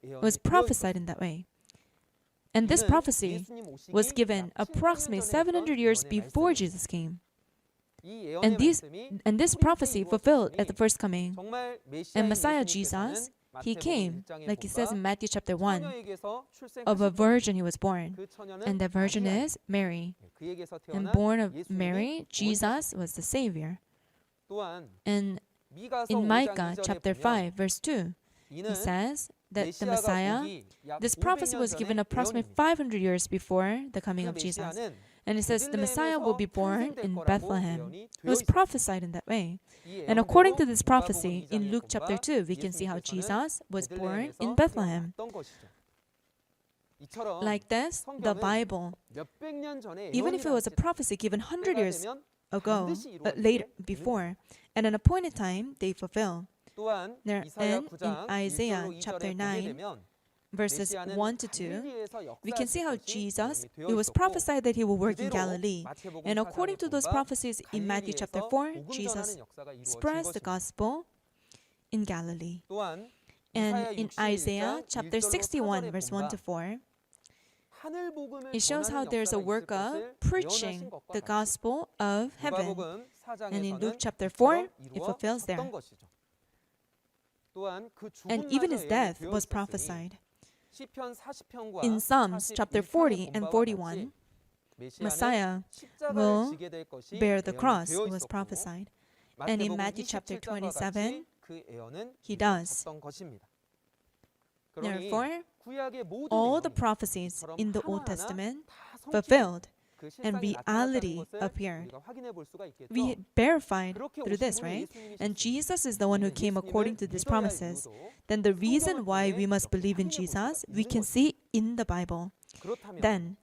It was prophesied in that way. And this prophecy was given approximately 700 years before Jesus came. And this prophecy fulfilled at the first coming. And Messiah Jesus, he came, like it says in Matthew chapter 1, of a virgin he was born. And that virgin is Mary. And born of Mary, Jesus was the Savior. And in Micah chapter 5 verse 2, he says that the Messiah, this prophecy was given approximately 500 years before the coming of Jesus. And it says the Messiah will be born in Bethlehem. It was prophesied in that way. And according to this prophecy, in Luke chapter 2, we can see how Jesus was born in Bethlehem. Like this, the Bible, even if it was a prophecy given 100 years ago, later, before, at an appointed time, they fulfill. And in Isaiah chapter 9, verses 1 to 2, we can see how Jesus, it was prophesied that he will work in Galilee. And according to those prophecies in Matthew chapter 4, Jesus spreads the gospel in Galilee. And in Isaiah chapter 61, verse 1 to 4, it shows how there's a work of preaching the gospel of heaven. And in Luke chapter 4, it fulfills there. And even his death was prophesied. In Psalms chapter 40 and 41, Messiah will bear the cross. It was prophesied. And in Matthew chapter 27, he does. Therefore, all the prophecies in the Old Testament fulfilled and reality appeared. We verified through this, right? And Jesus is the one who came according to these promises. Then the reason why we must believe in Jesus, we can see in the Bible. Then,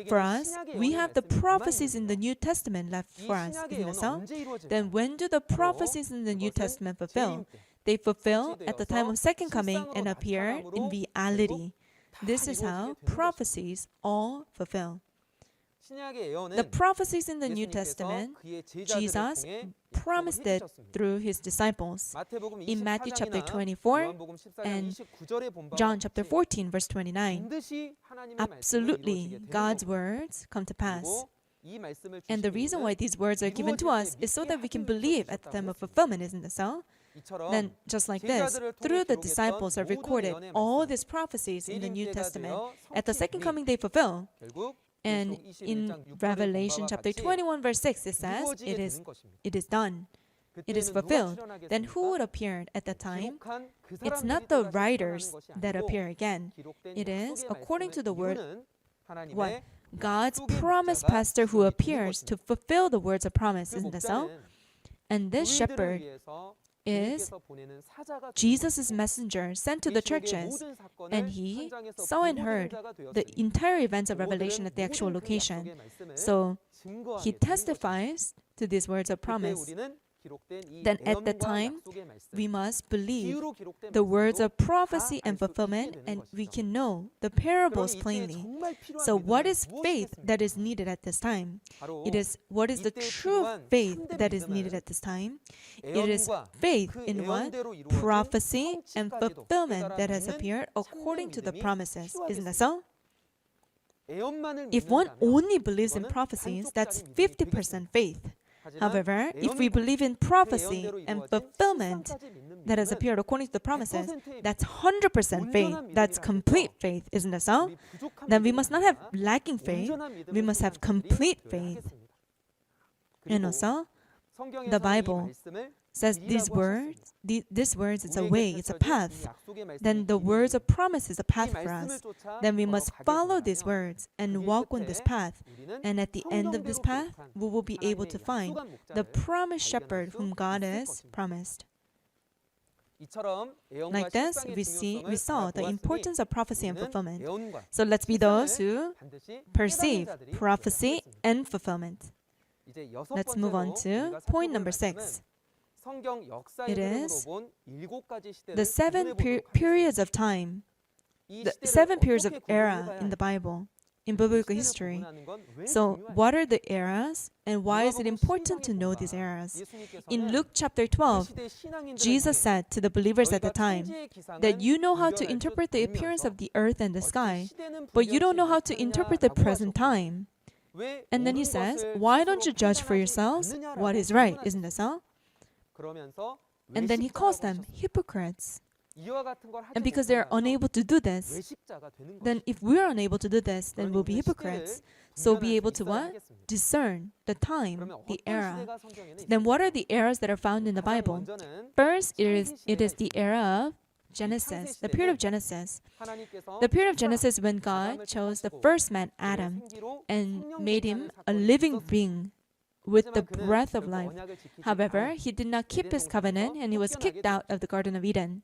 for us, we have the prophecies in the New Testament left for us, isn't it so? Then when do the prophecies in the New Testament fulfill? They fulfill at the time of second coming and appear in reality. This is how prophecies all fulfill. The prophecies in the New Testament, Jesus promised it through his disciples. In Matthew chapter 24 and John chapter 14 verse 29, absolutely God's words come to pass. And the reason why these words are given to us is so that we can believe at the time of fulfillment, isn't it so? Then, just like this, through the disciples are recorded all these prophecies in the New Testament. At the second coming, they fulfill. And in Revelation chapter 21 verse 6, it says, it is done. It is fulfilled. Then who would appear at that time? It's not the writers that appear again. It is, according to the word, what? God's promise pastor who appears to fulfill the words of promise, isn't that so? And this shepherd is Jesus' messenger sent to the churches, and he saw and heard the entire events of Revelation at the actual location. So he testifies to these words of promise. Then at that time, we must believe the words of prophecy and fulfillment, and we can know the parables plainly. So what is faith that is needed at this time? It is what is the true faith that is needed at this time? It is faith in what? Prophecy and fulfillment that has appeared according to the promises. Isn't that so? If one only believes in prophecies, that's 50% faith. However, if we believe in prophecy and fulfillment that has appeared according to the promises, that's 100% faith. That's complete faith, isn't it so? Then we must not have lacking faith. We must have complete faith. And also, the Bible says these words, it's a way, it's a path. Then the words of promise is a path for us. Then we must follow these words and walk on this path. And at the end of this path, we will be able to find the promised shepherd whom God has promised. Like this, we saw the importance of prophecy and fulfillment. So let's be those who perceive prophecy and fulfillment. Let's move on to point number 6. It is the 7 periods of time, the 7 periods of era in the Bible. in biblical history. So, what are the eras and why is it important to know these eras? In Luke chapter 12, Jesus said to the believers at the time that you know how to interpret the appearance of the earth and the sky, but you don't know how to interpret the present time. And then he says, why don't you judge for yourselves what is right? Isn't that so? And then he calls them hypocrites. And because they're unable to do this, then if we're unable to do this, then we'll be hypocrites. So be able to what? Discern the time, the era. Then what are the eras that are found in the Bible? First, it is the era of Genesis, the period of Genesis. The period of Genesis when God chose the first man, Adam, and made him a living being with the breath of life. However, he did not keep his covenant and he was kicked out of the Garden of Eden.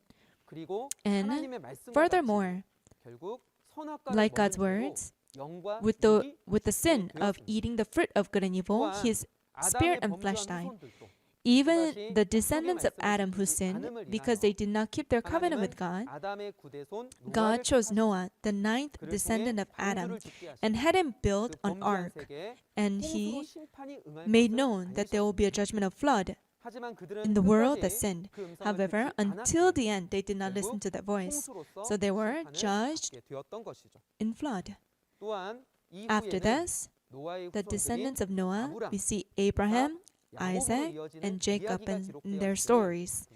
And furthermore, like God's words, with the sin of eating the fruit of good and evil, his spirit and flesh died. Even the descendants of Adam who sinned, because they did not keep their covenant with God, God chose Noah, the ninth descendant of Adam, and had him build an ark. And he made known that there will be a judgment of flood in the world that sinned. However, until the end, they did not listen to that voice. So they were judged in flood. After this, the descendants of Noah, we see Abraham, Isaac, and Jacob in their stories.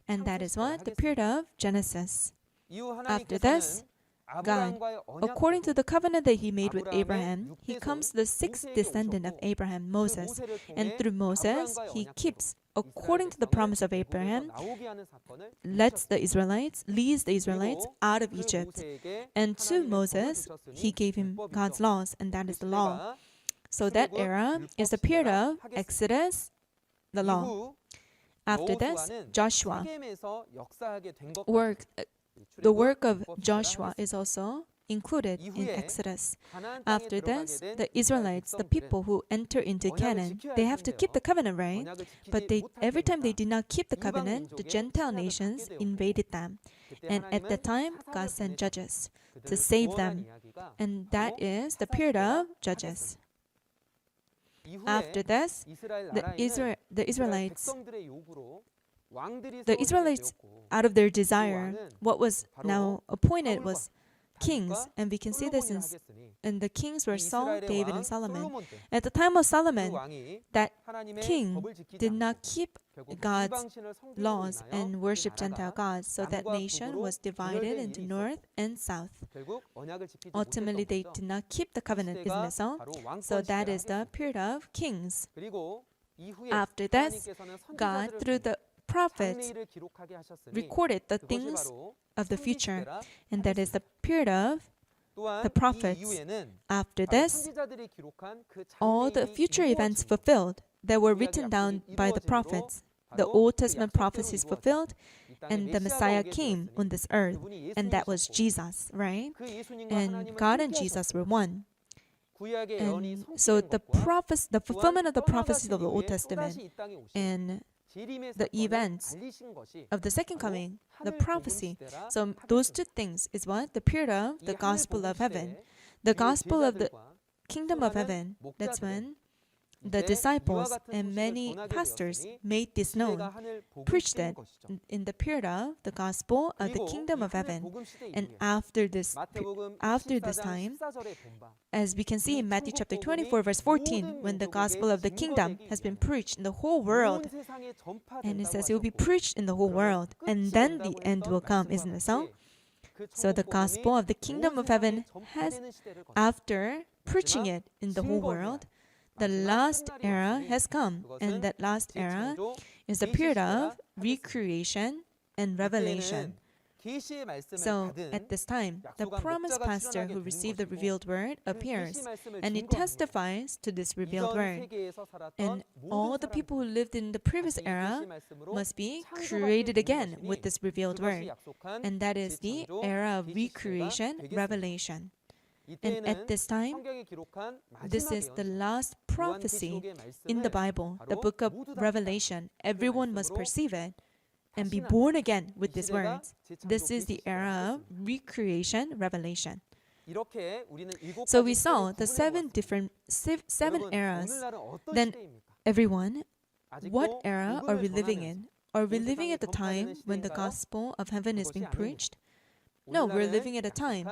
And that is what? The period of Genesis. After this, God, according to the covenant that he made with Abraham, he comes the sixth descendant of Abraham, Moses. And through Moses, he keeps, according to the promise of Abraham, leads the Israelites out of Egypt. And to Moses, he gave him God's laws, and that is the law. So that era is the period of Exodus, the law. After this, Joshua. The work of Joshua is also included in Exodus. After this, the Israelites, the people who enter into Canaan, they have to keep the covenant, right? But every time they did not keep the covenant, the Gentile nations invaded them. And at that time, God sent judges to save them. And that is the period of Judges. After this, the Israelites, out of their desire, what was now appointed was kings. And we can see this in the kings were Saul, David, and Solomon. At the time of Solomon, that king did not keep God's laws and worship Gentile gods. So that nation was divided into north and south. Ultimately, they did not keep the covenant, isn't it so? So that is the period of kings. After this, God, through the prophets, recorded the things of the future, and that is the period of the prophets. After this, all the future events fulfilled that were written down by the prophets, the Old Testament prophecies fulfilled, and the Messiah came on this earth, and that was Jesus, right? And God and Jesus were one. And so the fulfillment of the prophecies of the Old Testament and the events of the second coming, the prophecy. So those two things is what? The period of the gospel of heaven. The gospel of the kingdom of heaven. That's when the disciples and many pastors made this known, preached it in the period of the gospel of the kingdom of heaven. And after this time, as we can see in Matthew chapter 24, verse 14, when the gospel of the kingdom has been preached in the whole world, and it says it will be preached in the whole world, and then the end will come, isn't it so? So the gospel of the kingdom of heaven has, after preaching it in the whole world, the last era has come, and that last era is the period of recreation and revelation. So at this time, the promised pastor who received the revealed word appears, and he testifies to this revealed word. And all the people who lived in the previous era must be created again with this revealed word. And that is the era of recreation, revelation. And at this time, this is the last prophecy in the Bible, the book of Revelation. Everyone must perceive it and be born again with these words. This is the era of recreation, revelation. 이렇게 우리는 So we saw the seven eras. Then everyone, what era are we living in? Are we living at the time when the gospel of heaven is being preached? No, we're living at a time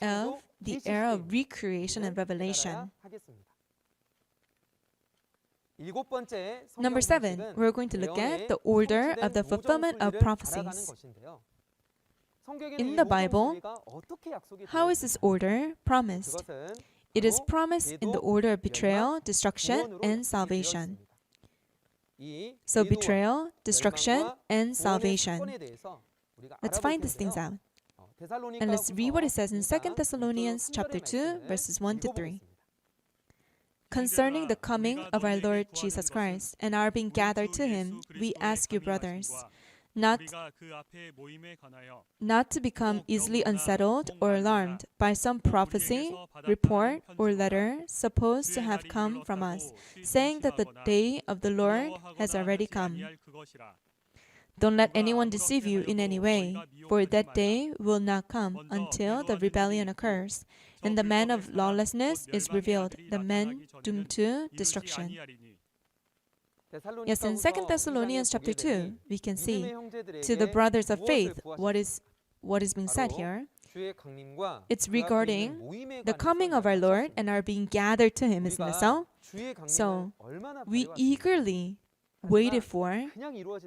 of the era of recreation and revelation. Number 7, we're going to look at the order of the fulfillment of prophecies. In the Bible, how is this order promised? It is promised in the order of betrayal, destruction, and salvation. So betrayal, destruction, and salvation. Let's find these things out. And let's read what it says in 2 Thessalonians chapter 2, verses 1 to 3. Concerning the coming of our Lord Jesus Christ and our being gathered to him, we ask you, brothers, not to become easily unsettled or alarmed by some prophecy, report, or letter supposed to have come from us, saying that the day of the Lord has already come. Don't let anyone deceive you in any way, for that day will not come until the rebellion occurs, and the man of lawlessness is revealed, the man doomed to destruction. Yes, in 2 Thessalonians chapter 2, we can see to the brothers of faith what is being said here. It's regarding the coming of our Lord and our being gathered to him, isn't it so? So we eagerly waited for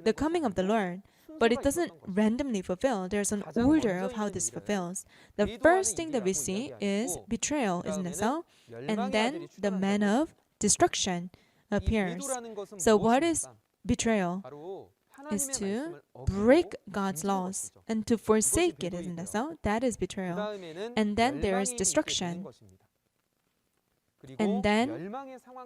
the coming of the Lord, but it doesn't randomly fulfill. There's an order of how this fulfills. The first thing that we see is betrayal, isn't it so? And then the man of destruction appears. So what is betrayal? Is to break God's laws and to forsake it, isn't it so? That is betrayal. And then there is destruction. And then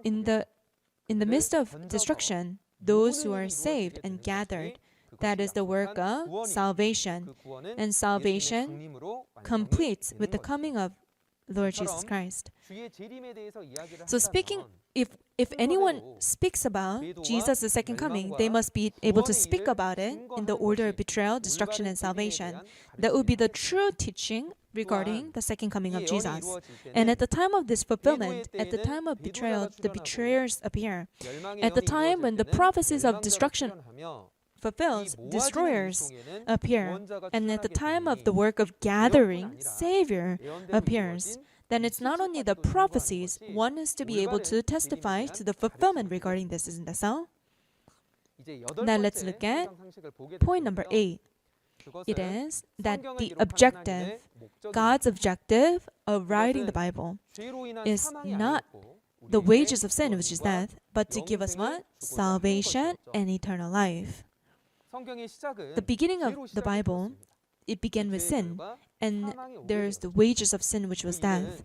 in the midst of destruction, those who are saved and gathered, that is the work of salvation. And salvation completes with the coming of Lord Jesus Christ. So speaking, if anyone speaks about Jesus' second coming, they must be able to speak about it in the order of betrayal, destruction, and salvation. That would be the true teaching regarding the second coming of Jesus. And at the time of this fulfillment, at the time of betrayal, the betrayers appear. At the time when the prophecies of destruction fulfills, destroyers appear. And at the time of the work of gathering, Savior appears. Then it's not only the prophecies, one is to be able to testify to the fulfillment regarding this, isn't that so? Now let's look at point number 8. It is that the objective, God's objective of writing the Bible is not the wages of sin, which is death, but to give us what? Salvation and eternal life. The beginning of the Bible, it began with sin, and there's the wages of sin, which was death.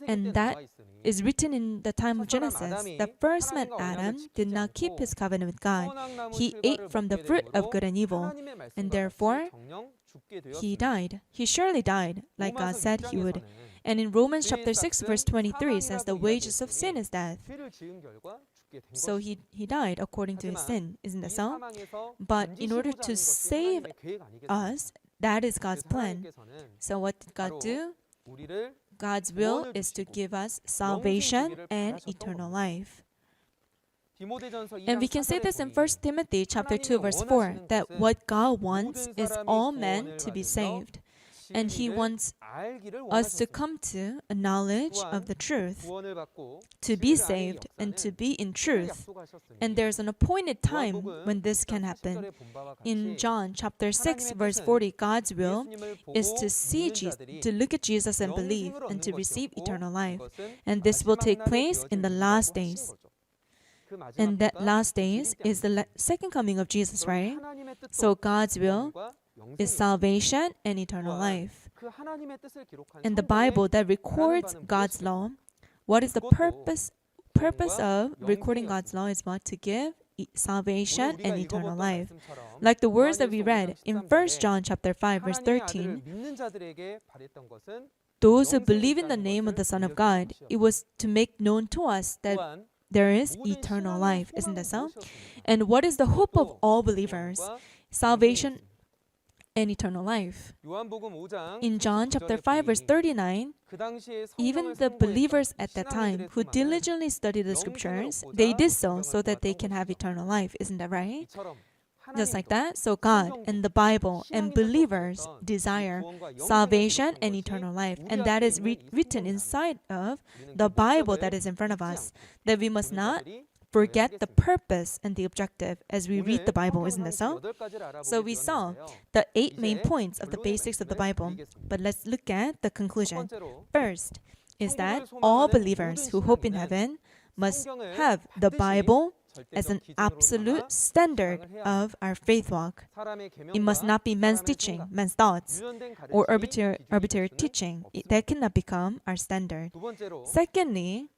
And that is written in the time of Genesis. The first man, Adam, did not keep his covenant with God. He ate from the fruit of good and evil, and therefore he died. He surely died, like God said he would. And in Romans chapter 6, verse 23, it says the wages of sin is death. So he died according to his sin, isn't that so? But in order to save us, that is God's plan. So what did God do? God's will is to give us salvation and eternal life. And we can say this in 1 Timothy chapter 2, verse 4, that what God wants is all men to be saved. And He wants us to come to a knowledge of the truth, to be saved and to be in truth. And there's an appointed time when this can happen. In John chapter 6, verse 40, God's will is to see Jesus, to look at Jesus and believe, and to receive eternal life. And this will take place in the last days. And that last days is the second coming of Jesus, right? So God's will is salvation and eternal life. And the Bible that records God's law, what is the purpose of recording God's law is what? To give salvation and eternal life. Like the words that we read in 1 John chapter 5, verse 13, those who believe in the name of the Son of God, it was to make known to us that there is eternal life. Isn't that so? And what is the hope of all believers? Salvation and eternal life. 요한복음 5장 In John chapter 5 verse 39, even the believers at that time who diligently studied the scriptures, they did so that they can have eternal life. Isn't that right? Just like that, so God and the Bible and believers desire salvation and eternal life. And that is written inside of the Bible that is in front of us. That we must not forget the purpose and the objective as we read the Bible, isn't that so? So we saw the 8 main points of the basics of the Bible. But let's look at the conclusion. First is that all believers who hope in heaven must have the Bible as an absolute standard of our faith walk. It must not be man's teaching, man's thoughts, or arbitrary teaching. That cannot become our standard. Secondly,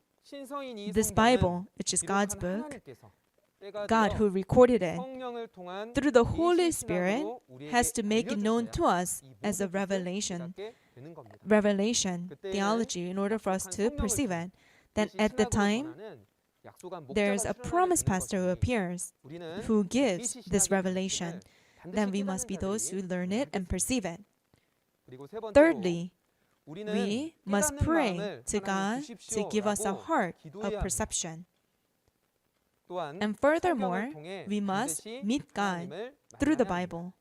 this Bible, which is God's book, God who recorded it through the Holy Spirit has to make it known to us as a revelation theology in order for us to perceive it. Then at the time, there's a promised pastor who appears, who gives this revelation. Then we must be those who learn it and perceive it. Thirdly, we must pray to God to give us a heart of perception. And furthermore, we must meet God through the Bible.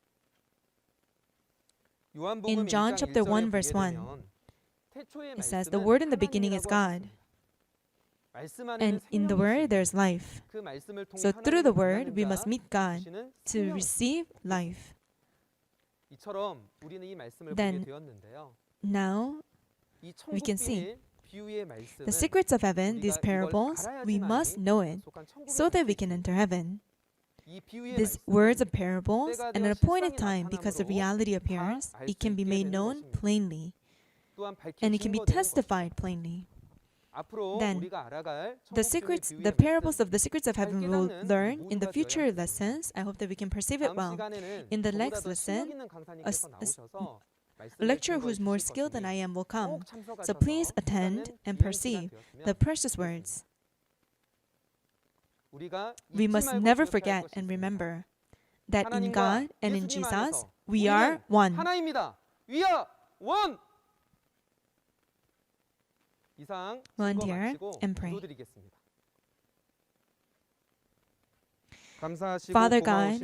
In John chapter 1 verse 1, it says, "The Word in the beginning is God, and in the Word there is life." So through the Word, we must meet God to receive life. Then, now, we can see the secrets of heaven, these parables, we must know it so that we can enter heaven. These words of parables, at an appointed time, because the reality appears, it can be made known plainly, and it can be testified plainly. Then, the parables of the secrets of heaven we will learn in the future lessons. I hope that we can perceive it well. In the next lesson, a lecturer who is more skilled than I am will come. So please attend and perceive the precious words. We must never forget and remember that in God and in Jesus, we are one. One here and pray. Father God,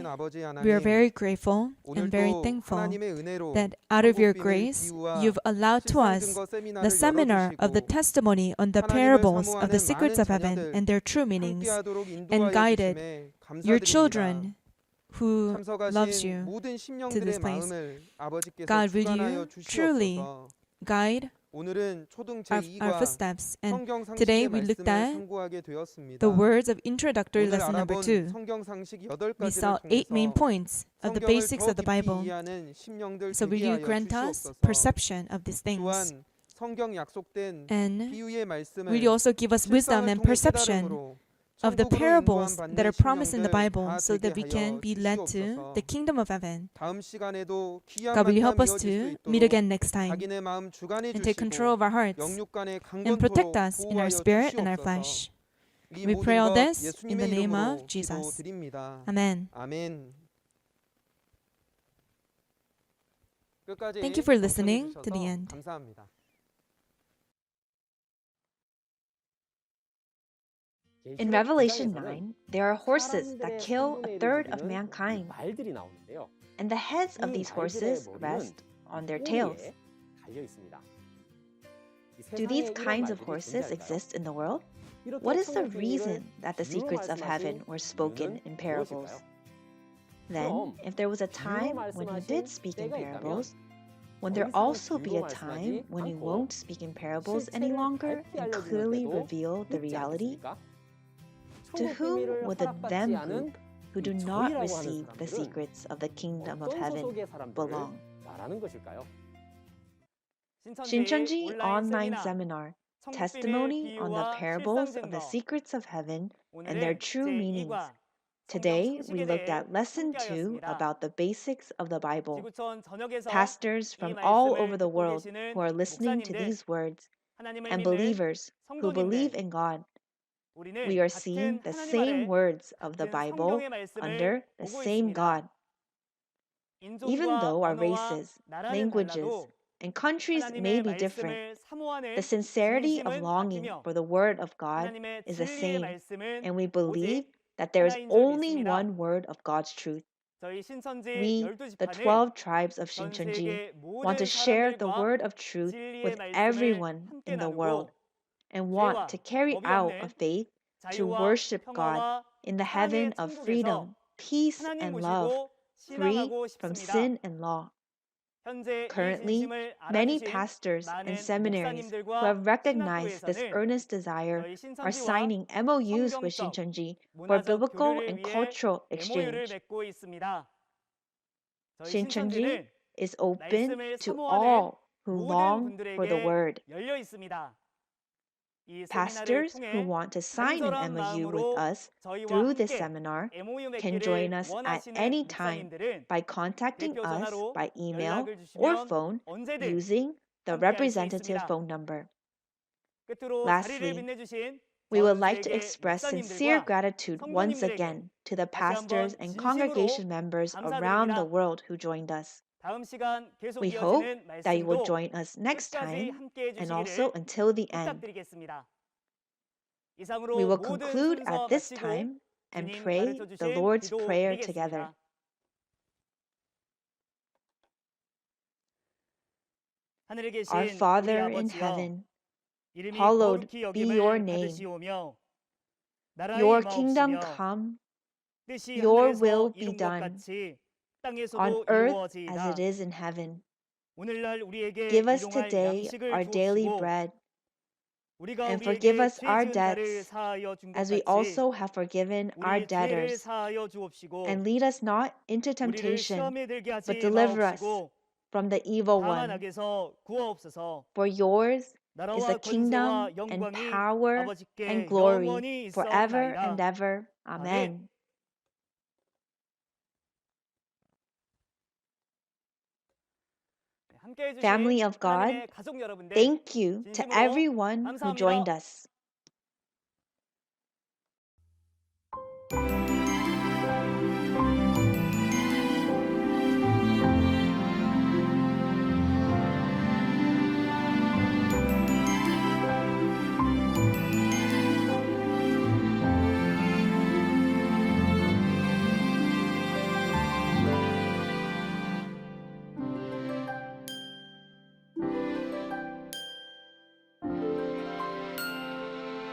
we are very grateful and very thankful that out of your grace, you've allowed to us the seminar of the testimony on the parables of the secrets of heaven and their true meanings, and guided your children who loves you to this place. God, will you truly guide our footsteps? And today we looked at the words of introductory lesson number 2. We saw 8 main points of the basics of the Bible. So will you grant us perception of these things? And will you also give us wisdom and perception of the parables that are promised in the Bible so that we can be led to the kingdom of heaven? God, will you help us to meet again next time and take control of our hearts and protect us in our spirit and our flesh. We pray all this in the name of Jesus. Amen. Thank you for listening to the end. In Revelation 9, there are horses that kill a third of mankind, and the heads of these horses rest on their tails. Do these kinds of horses exist in the world? What is the reason that the secrets of heaven were spoken in parables? Then, if there was a time when you did speak in parables, would there also be a time when you won't speak in parables any longer and clearly reveal the reality? To whom would the them group who do not receive the secrets of the kingdom of heaven belong? Shincheonji Online Seminar, Testimony on the Parables of the Secrets of Heaven and Their True Meanings. Today, we looked at Lesson 2 about the basics of the Bible. Pastors from all over the world who are listening to these words, and believers who believe in God, we are seeing the same words of the Bible under the same God. Even though our races, languages, and countries may be different, the sincerity of longing for the Word of God is the same, and we believe that there is only one Word of God's truth. We, the 12 tribes of Shincheonji, want to share the Word of truth with everyone in the world and want to carry out a faith to worship God in the heaven of freedom, peace, and love, free from sin and law. Currently, many pastors and seminaries who have recognized this earnest desire are signing MOUs with Shincheonji for biblical and cultural exchange. Shincheonji is open to all who long for the Word. Pastors who want to sign an MOU with us through this seminar can join us at any time by contacting us by email or phone using the representative phone number. Lastly, we would like to express sincere gratitude once again to the pastors and congregation members around the world who joined us. We hope that you will join us next time and also until the end. We will conclude at this time and pray the Lord's Prayer together. Our Father in heaven, hallowed be your name. Your kingdom come, your will be done, on earth as it is in heaven. Give us today our daily bread, and forgive us our debts as we also have forgiven our debtors. And lead us not into temptation, but deliver us from the evil one. For yours is the kingdom and power and glory forever and ever. Amen. Family of God, thank you to everyone who joined us.